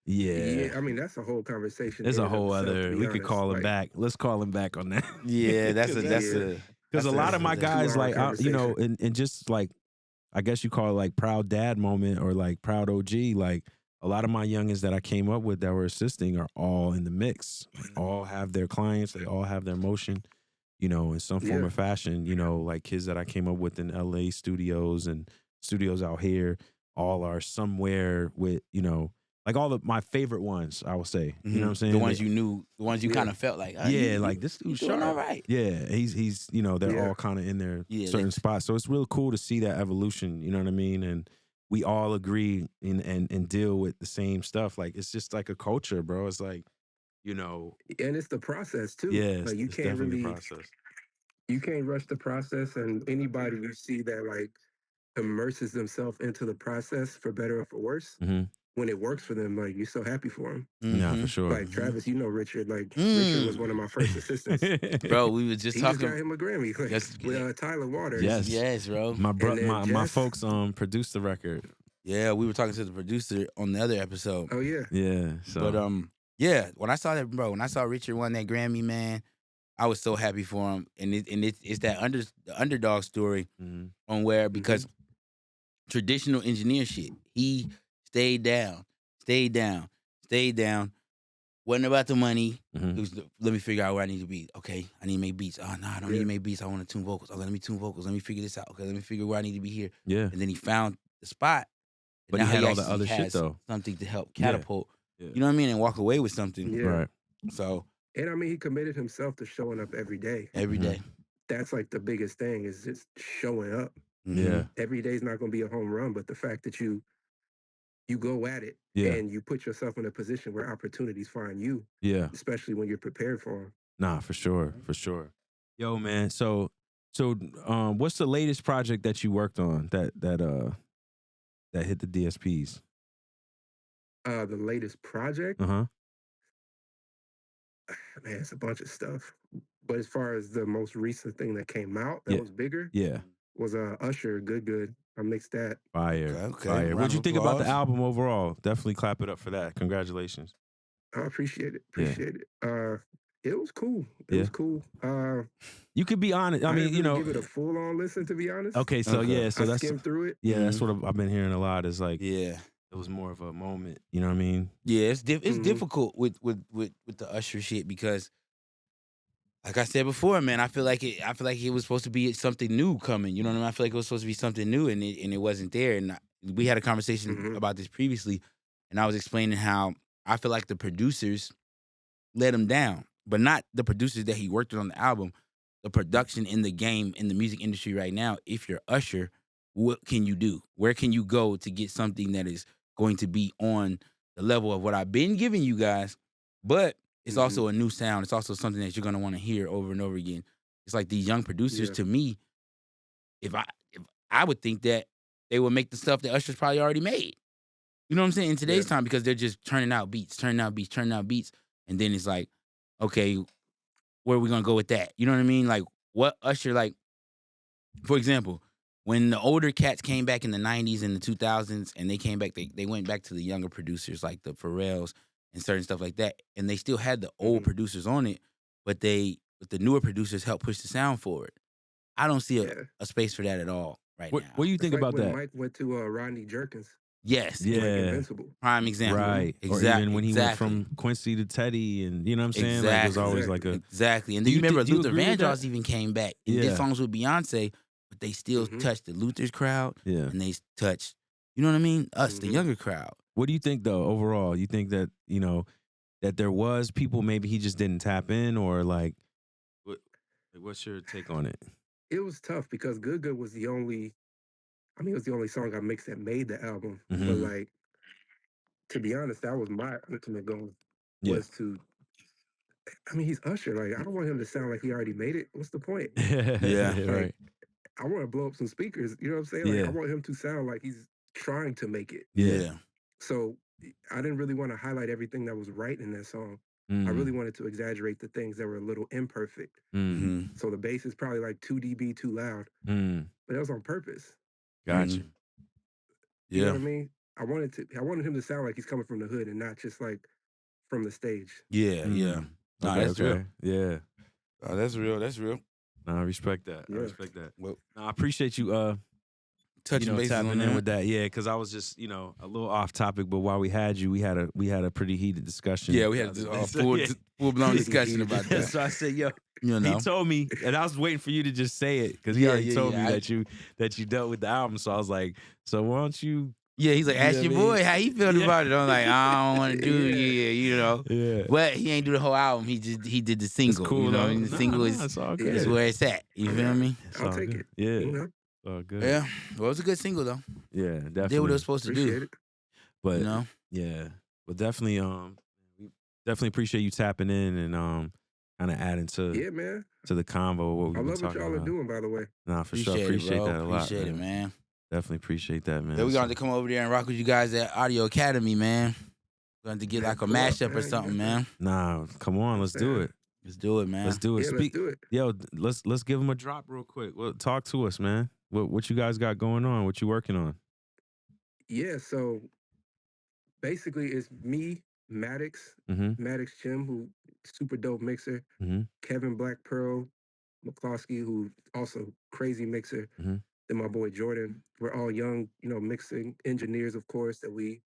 Yeah. I mean, that's a whole conversation. There's a whole other. We could call him back. Let's call him back on that. Yeah, that's because a lot of my guys like and just like I guess you call it like proud dad moment or like proud OG like. a lot of my youngins that I came up with that were assisting are all in the mix. All have their clients. They all have their motion, in some form or fashion. Like kids that I came up with in LA studios and studios out here, all are somewhere with, like all of my favorite ones, I will say. You know what I'm saying? The ones you knew, the ones you kind of felt like, like this dude's doing sharp. all right. Yeah, he's they're all kind of in their certain spots. So it's really cool to see that evolution, you know what I mean? And we all agree and deal with the same stuff. Like it's just like a culture, bro. It's like, and it's the process too. Yeah, like you it's can't definitely really the process. You can't rush the process, and anybody you see that like immerses themselves into the process for better or for worse, when it works for them, like you're so happy for them. Yeah, for sure. Like Travis, Richard. Like Richard was one of my first assistants. Bro, we was just talking. Just got him a Grammy with Tyler Waters. Yes, bro. My folks produced the record. Yeah, we were talking to the producer on the other episode. Oh yeah, yeah. So. But when I saw that, bro, when I saw Richard won that Grammy, man, I was so happy for him. And it's that the underdog story on where because traditional engineer shit, he stayed down. Wasn't about the money. It was let me figure out where I need to be. Okay, I need to make beats. Oh no, I don't need to make beats. I want to tune vocals. Okay, let me tune vocals. Let me figure this out. Okay, let me figure where I need to be here. Yeah. And then he found the spot. But he had all the other shit though. Something to help catapult. Yeah. You know what I mean? And walk away with something. Yeah. Right. So. And I mean, he committed himself to showing up every day. Every day. That's like the biggest thing is just showing up. Yeah. Every day's not going to be a home run, but the fact that you go at it and you put yourself in a position where opportunities find you. Yeah. Especially when you're prepared for them. Nah, for sure. Yo, man. So, what's the latest project that you worked on that hit the DSPs? The latest project? Man, it's a bunch of stuff. But as far as the most recent thing that came out that was bigger, was Usher, Good. I mixed that. Fire. Okay. Fire. What'd you think about the album overall? Definitely clap it up for that. Congratulations. I appreciate it. It was cool. It was cool. You could be honest. I mean, didn't give it a full on listen, to be honest. Okay, so so I skimmed through it. Yeah, that's what I've been hearing a lot. Is like, it was more of a moment. You know what I mean? Yeah, it's difficult with the Usher shit because, like I said before, man, I feel like it was supposed to be something new coming. You know what I mean? I feel like it was supposed to be something new, and it wasn't there. And we had a conversation about this previously, and I was explaining how I feel like the producers let him down, but not the producers that he worked with on the album. The production in the game, in the music industry right now, if you're Usher, what can you do? Where can you go to get something that is going to be on the level of what I've been giving you guys, but it's also a new sound. It's also something that you're going to want to hear over and over again. It's like these young producers, to me, if I would think that they would make the stuff that Usher's probably already made. You know what I'm saying? In today's time, because they're just turning out beats. And then it's like, okay, where are we going to go with that? You know what I mean? Like, what Usher, like, for example, when the older cats came back in the 90s and the 2000s, and they came back, they went back to the younger producers like the Pharrells and certain stuff like that, and they still had the old producers on it, but the newer producers helped push the sound forward. I don't see a space for that at all now. What do you think about that? Mike went to Rodney Jerkins. Yes. Yeah. Like Invincible. Prime example. Right. Exactly. Or even when he went from Quincy to Teddy, and you know what I'm saying? Exactly. Like, it was always like a... Exactly. And then you remember Luther Vandross even came back and did Yeah. songs with Beyonce, but they still touched the Luther's crowd. Yeah. And they touched, you know what I mean? Us, the younger crowd. What do you think, though, overall? You think that, that there was people maybe he just didn't tap in, or like, what's your take on it? It was tough because Good was the only, it was the only song I mixed that made the album. But like, to be honest, that was my ultimate goal, was to, he's Usher. Like, I don't want him to sound like he already made it. What's the point? Right. I want to blow up some speakers. You know what I'm saying? Like, I want him to sound like he's trying to make it. Yeah. So I didn't really want to highlight everything that was right in that song. I really wanted to exaggerate the things that were a little imperfect. So the bass is probably like 2 dB too loud, but that was on purpose. Gotcha. You know what I mean? I wanted him to sound like he's coming from the hood and not just like from the stage. Yeah. No, that's real. Yeah. Oh, that's real. No, I respect that. Yeah. I respect that. Well, no, I appreciate you touching bases tapping on in that. with that. Yeah, because I was just, a little off topic, but while we had you, we had a pretty heated discussion. Yeah, we had a full blown discussion about that. So I said, yo, You know, he told me, and I was waiting for you to just say it because he already told me that you dealt with the album. So I was like, so why don't you? Yeah, he's like, ask your boy how he felt about it. I'm like, I don't want to do Yeah. But he ain't do the whole album. He did the single. It's cool, you know, though. and the single it's all good. is where it's at. You feel me? I'll take good. it. Yeah. You know? It's all good. Yeah. Well, it was a good single though. Yeah, definitely. Did what it was supposed to Appreciate do. it. But You know? yeah, but definitely, we definitely appreciate you tapping in and kind of adding to man. to the convo what we've I been love what talking y'all are about. doing, by the way. Nah, for sure, Appreciate appreciate it, bro. that a lot. Appreciate it, man. Definitely appreciate that, man. Then we're So- going to come over there and rock with you guys at Audio Academy, man. We're going to get like a Pull up, mashup or man. something, man. Nah, come on, let's do it. Let's do it, man. Let's do it. Yeah, let's do it. Yo, let's give him a drop real quick. Well, talk to us, man. What you guys got going on? What you working on? Yeah, so basically it's me, Maddox, Mm-hmm. Maddox Chim, who super dope mixer, Mm-hmm. Kevin Black Pearl McCloskey, who also crazy mixer, Mhm. then my boy Jordan. We're all young, mixing engineers, of course, that we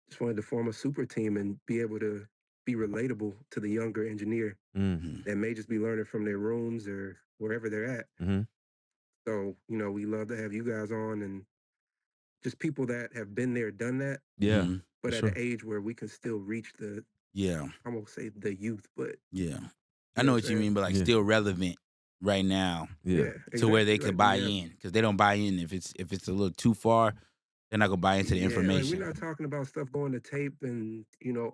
just wanted to form a super team and be able to be relatable to the younger engineer Mm-hmm. that may just be learning from their rooms or wherever they're at. Mm-hmm. So, we love to have you guys on and just people that have been there, done that, Yeah. Mhm. but for at sure. an age where we can still reach Yeah. I won't say the youth, but Yeah. I know know what what you I'm mean, but like Yeah. still relevant right now Yeah. to where they exactly. could Like, buy we have- in, because they don't buy in if it's a little too far. They're not gonna buy into the Yeah, like, information. we're not talking about stuff going to tape and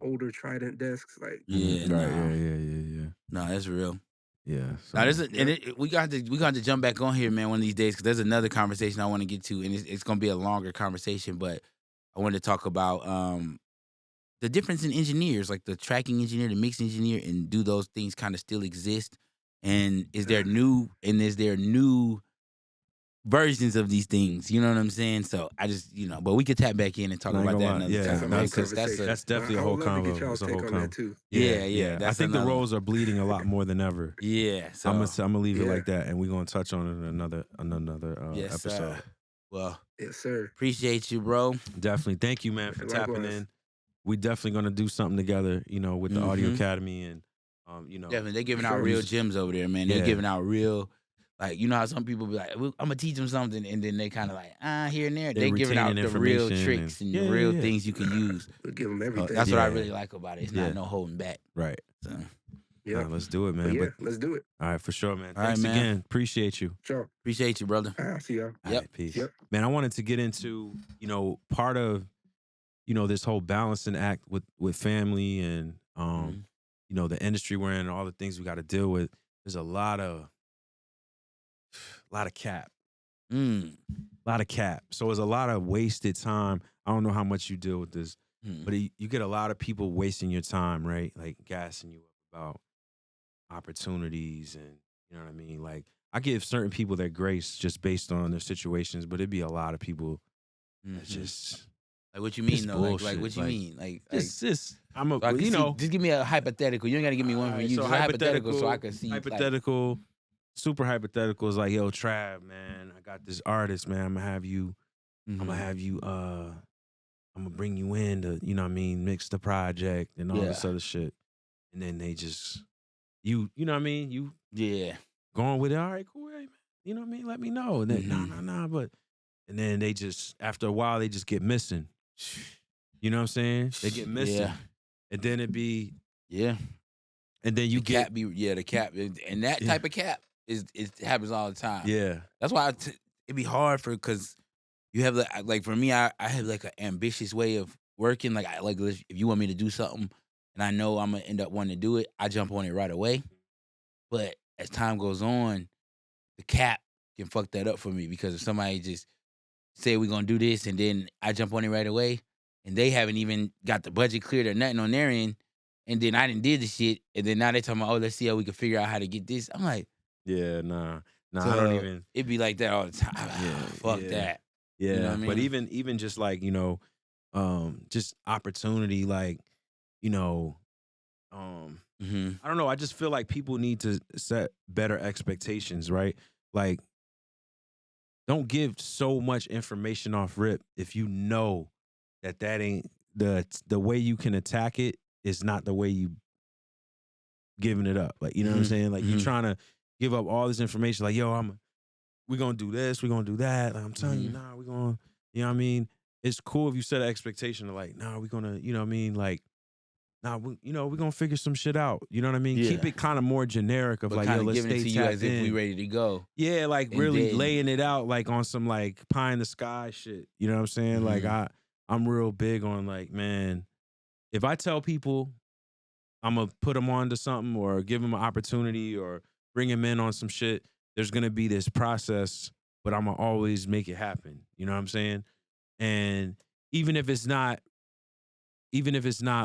older Trident desks. Like, Yeah, Right. nah. Yeah. No, that's real. Yeah. So, Now, we got to jump back on here, man, one of these days, because there's another conversation I want to get to, and it's gonna be a longer conversation. But I wanted to talk about the difference in engineers, like the tracking engineer, the mix engineer, and do those things kind of still exist? And is there new versions of these things? You know what I'm saying? So I just, but we could tap back in and talk I ain't about gonna that lie. another Yeah, time, that's a man. whole Because conversation. that's definitely a I whole would love to convo. get y'all's It's a whole take on that convo. too. Yeah, I that's think the another- roles are bleeding a lot more than ever. Yeah, so I'm gonna leave it Yeah. like that, and we're gonna touch on it in another yes, episode. Well, Yes, sir. appreciate you, bro. Definitely, thank you, man, for tapping Likewise. in. We definitely gonna do something together, with the Audio Mhm. Academy, and Definitely, they're giving out Sure. real gems over there, man. They're Yeah. giving out real, like, you know how some people be like, I'm gonna teach them something, and then they kind of like, here and there. They're They're giving out retaining the real information tricks and and- the Yeah, real yeah. things you can use. We'll give them everything. That's what I Yeah. really like about it. It's Yeah. not no holding back. right. So, Yeah. Let's do it, But man. yeah, But let's do it. all right, for sure, man. All right, Thanks man. again. Appreciate you. Sure. appreciate you, brother. I'll see y'all. All Yep. right, peace. Yep. Man, I wanted to get into, part of, this whole balancing act with family and, Mhm. the industry we're in and all the things we got to deal with. There's a lot of cap. Mm. A lot of cap. So it's a lot of wasted time. I don't know how much you deal with this, Mm. but you get a lot of people wasting your time, right? Like gassing you up about opportunities and, you know what I mean? Like, I give certain people their grace just based on their situations, but it'd be a lot of people that Mhm. just, Like, what you it's mean, though? Like, bullshit. what you Like, mean? Like, I'm so I a, can you see- know, just give me a hypothetical. You ain't got to give me one for Alright, you. so Just a hypothetical so I can see. like, hypothetical, super hypothetical is like, yo, Trav, man, I got this artist, man. I'm gonna have you, mhm. I'm gonna bring you in to, you know what I mean, mix the project and all this Yeah. other shit. And then they just, you know what I mean? You Yeah. going with it, all right, cool, hey, man. You know what I mean? Let me know. And then, Mhm. nah, but, and then they just, after a while, they just get missing. You know what I'm saying? They get missing. Yeah. And then it be, Yeah. and then you the get, cap the cap, and that Yeah. type of cap it happens all the time. yeah. That's why it'd be hard because you have like for me, I have like an ambitious way of working. Like if you want me to do something and I know I'm gonna end up wanting to do it, I jump on it right away. But as time goes on, the cap can fuck that up for me, because if somebody just say we're gonna do this and then I jump on it right away and they haven't even got the budget cleared or nothing on their end, and then I didn't did the shit, and then now they talking about, let's see how we can figure out how to get this. I'm like, Yeah, nah, I so don't even. It'd be like that all the time. Yeah, Fuck yeah. that. Yeah, know what I but mean? even just like, just opportunity, like, Mm-hmm. I don't know. I just feel like people need to set better expectations, right? Like, don't give so much information off rip if you know that ain't the way you can attack it is not the way you giving it up. Like, you know what I'm saying? Like, you trying to give up all this information. Like, yo, we're going to do this. We're going to do that. Like, I'm telling you, nah, we're going to, you know what I mean? It's cool if you set an expectation of like, nah, we're going to, you know what I mean? Like, nah, we're going to figure some shit out. You know what I mean? Yeah. Keep it kind of more generic of But like, kind yo, of let's giving it stay to you tapped as if we in. ready to go. Yeah, like And really then- laying it out like on some like pie in the sky shit. You know what I'm saying? Like I'm real big on like, man, if I tell people I'm going to put them on to something or give them an opportunity or bring them in on some shit, there's going to be this process, but I'm going to always make it happen. You know what I'm saying? And even if it's not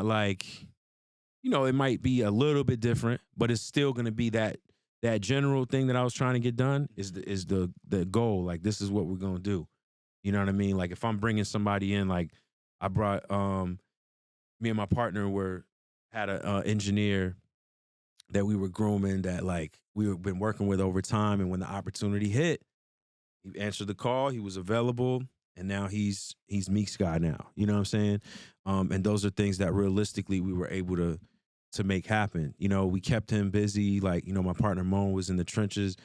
like, you know, it might be a little bit different, but it's still going to be that general thing that I was trying to get done is the goal. Like, this is what we're going to do. You know what I mean? Like, if I'm bringing somebody in, like I brought, me and my partner had an engineer that we were grooming that like we've been working with over time. And when the opportunity hit, he answered the call, he was available, and now he's Meek's guy now. You know what I'm saying? And those are things that realistically we were able to make happen. You know, we kept him busy. Like, you know, my partner Moan was in the trenches,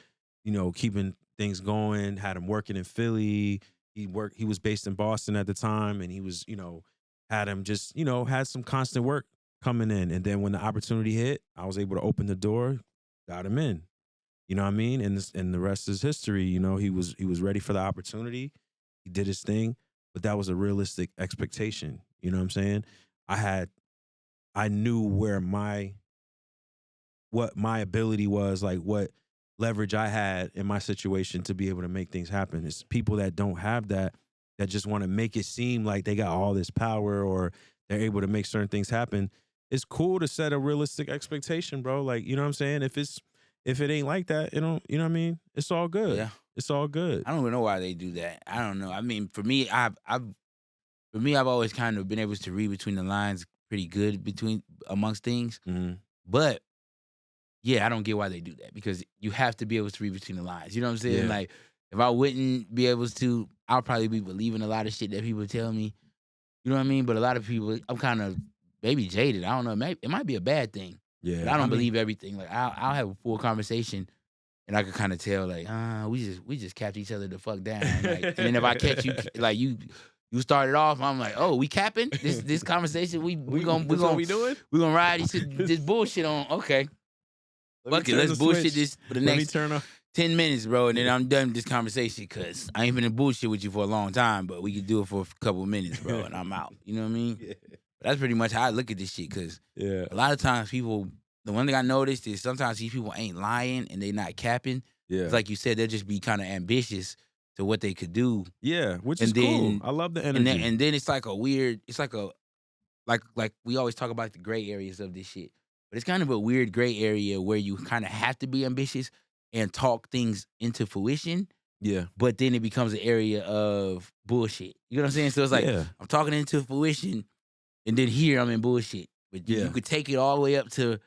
you know, keeping things going, had him working in Philly. He was based in Boston at the time, and he was, you know, had him just, you know, had some constant work coming in. And then when the opportunity hit, I was able to open the door, got him in. You know what I mean? And the rest is history. You know, he was ready for the opportunity. He did his thing, but that was a realistic expectation. You know what I'm saying? I knew what my ability was, like what leverage I had in my situation to be able to make things happen. It's people that don't have that just want to make it seem like they got all this power or they're able to make certain things happen. It's cool to set a realistic expectation, bro. Like, you know what I'm saying? If it ain't like that, you know what I mean? It's all good. Yeah. It's all good. I don't even know why they do that. I don't know. I mean, for me, I've always kind of been able to read between the lines pretty good amongst things. Mm-hmm. But yeah, I don't get why they do that because you have to be able to read between the lines. You know what I'm saying? Yeah. Like, if I wouldn't be able to, I'll probably be believing a lot of shit that people tell me. You know what I mean? But a lot of people, I'm kind of maybe jaded. I don't know. It might be a bad thing. Yeah. But I don't believe everything. Like, I'll have a full conversation and I could kind of tell, like, we just capped each other the fuck down. Like, and then if I catch you, like you started off, I'm like, oh, we capping this conversation. We gonna what we doing? We gonna ride this bullshit on. Okay, fuck it. Let's bullshit this for the Let me next turn off. 10 minutes, bro, and then I'm done with this conversation because I ain't been in bullshit with you for a long time, but we could do it for a couple of minutes, bro, and I'm out. You know what I mean? Yeah. But that's pretty much how I look at this shit because Yeah. a lot of times people, the one thing I noticed is sometimes these people ain't lying and they not capping. Yeah. It's like you said, they'll just be kind of ambitious to what they could do. Yeah, which is cool. I love the energy. And then it's like a weird, it's like a, like we always talk about the gray areas of this shit. But it's kind of a weird gray area where you kind of have to be ambitious and talk things into fruition. Yeah. But then it becomes an area of bullshit. You know what I'm saying? So it's like, I'm talking into fruition and then here I'm in bullshit. But you could take it all the way up to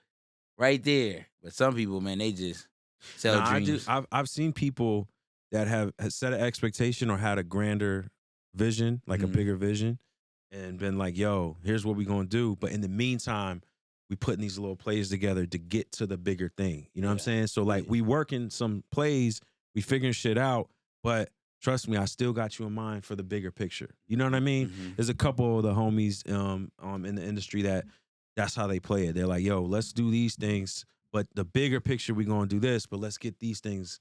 right there. But some people, man, they just sell dreams. I've seen people that have set an expectation or had a grander vision, like a bigger vision, and been like, yo, here's what we're going to do. But in the meantime, we putting these little plays together to get to the bigger thing. You know what I'm saying? So like we working some plays, we figuring shit out, but trust me, I still got you in mind for the bigger picture. You know what I mean? There's a couple of the homies in the industry that's how they play it. They're like, yo, let's do these things, but the bigger picture, we're going to do this, but let's get these things,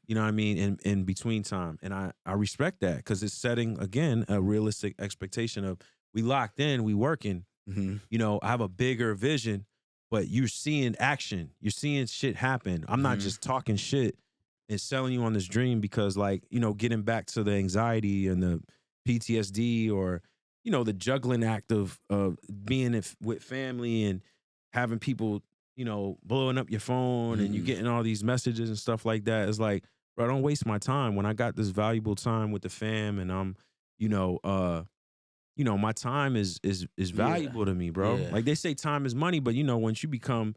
you know what I mean, in between time. And I respect that because it's setting, again, a realistic expectation of we locked in, we working. You know, I have a bigger vision, but you're seeing action. You're seeing shit happen. I'm not just talking shit and selling you on this dream because, like, you know, getting back to the anxiety and the PTSD or, you know, the juggling act of being with family and having people, you know, blowing up your phone and you getting all these messages and stuff like that. It's like, bro, don't waste my time when I got this valuable time with the fam and I'm, you know, my time is valuable to me, bro. Yeah. Like they say time is money, but you know, once you become,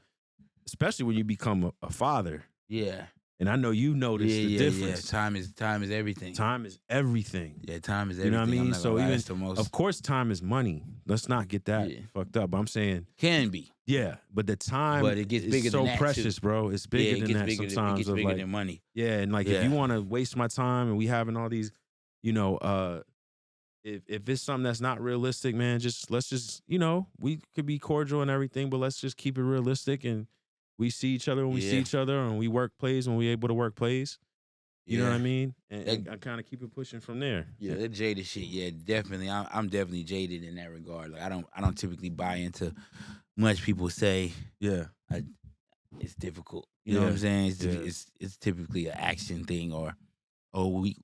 especially when you become a father. Yeah. And I know you noticed the difference. Yeah. Time is everything. Time is everything. Yeah, time is everything. You know what I mean? So even, the most... of course, time is money. Let's not get that fucked up. I'm saying can be. Yeah, but the time but it gets bigger is so than that precious, too. bro. It's bigger than that bigger sometimes. It gets bigger than money. Yeah, and like if you want to waste my time and we having all these, you know, if it's something that's not realistic, man, let's just, you know, we could be cordial and everything, but let's just keep it realistic and we see each other when we see each other and we work plays when we able to work plays. You know what I mean? And I kind of keep it pushing from there. Yeah, that jaded shit. Yeah, definitely. I'm definitely jaded in that regard. Like I don't typically buy into much people say. Yeah, it's difficult. You know what I'm saying? It's typically an action thing or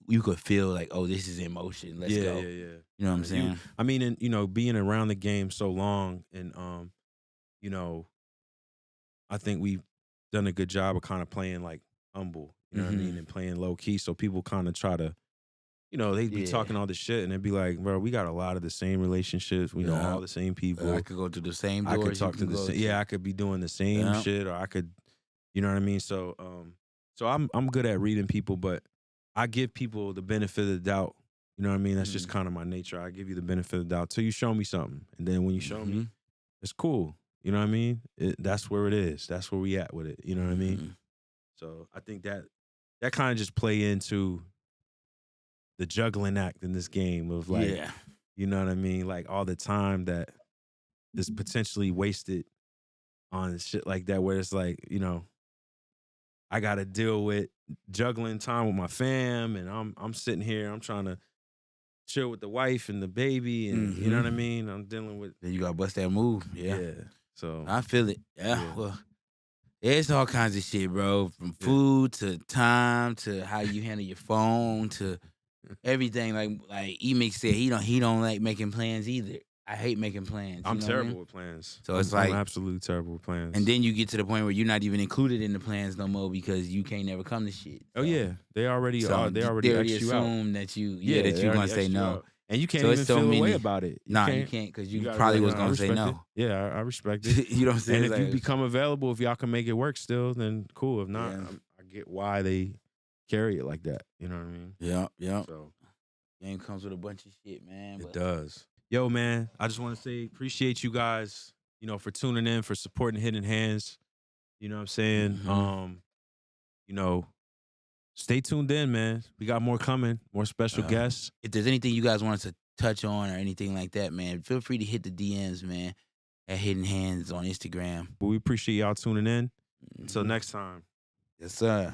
you could feel like, oh, this is emotion. Let's go. Yeah. You know what I'm saying? I mean, and you know, being around the game so long, and you know, I think we've done a good job of kind of playing like humble. You know what I mean? And playing low key. So people kind of try to, you know, they'd be talking all this shit and they'd be like, bro, we got a lot of the same relationships. We know all the same people. I could go to the same doors. I could talk to the same. Yeah, I could be doing the same shit, or I could, you know what I mean? So I'm good at reading people, but I give people the benefit of the doubt. You know what I mean? That's just kind of my nature. I give you the benefit of the doubt till you show me something. And then when you show me, it's cool. You know what I mean? That's where it is. That's where we at with it. You know what I mean? So I think that kind of just play into the juggling act in this game of like, you know what I mean? Like all the time that is potentially wasted on shit like that, where it's like, you know, I got to deal with juggling time with my fam, and I'm sitting here, I'm trying to chill with the wife and the baby, and you know what I mean? I'm dealing with. Then you got to bust that move. Yeah. So I feel it. Yeah. Well, it's all kinds of shit, bro. From food to time to how you handle your phone to everything. Like Emix said, he don't like making plans either. I hate making plans. I'm terrible with plans. So it's like I'm absolutely terrible with plans. And then you get to the point where you're not even included in the plans no more because you can't never come to shit. So, they already are. They already assume that you that you're gonna say no. And you can't even feel a way about it. You can't because you probably was gonna say no. Yeah, I respect it. You know what I'm saying? And if you become available, if y'all can make it work still, then cool. If not, I get why they carry it like that. You know what I mean? Yeah. So game comes with a bunch of shit, man. It does. Yo, man, I just want to say appreciate you guys, you know, for tuning in, for supporting Hidden Hands. You know what I'm saying? You know, stay tuned in, man. We got more coming, more special guests. If there's anything you guys want us to touch on or anything like that, man, feel free to hit the DMs, man, at Hidden Hands on Instagram. But we appreciate y'all tuning in. Until next time. Yes, sir.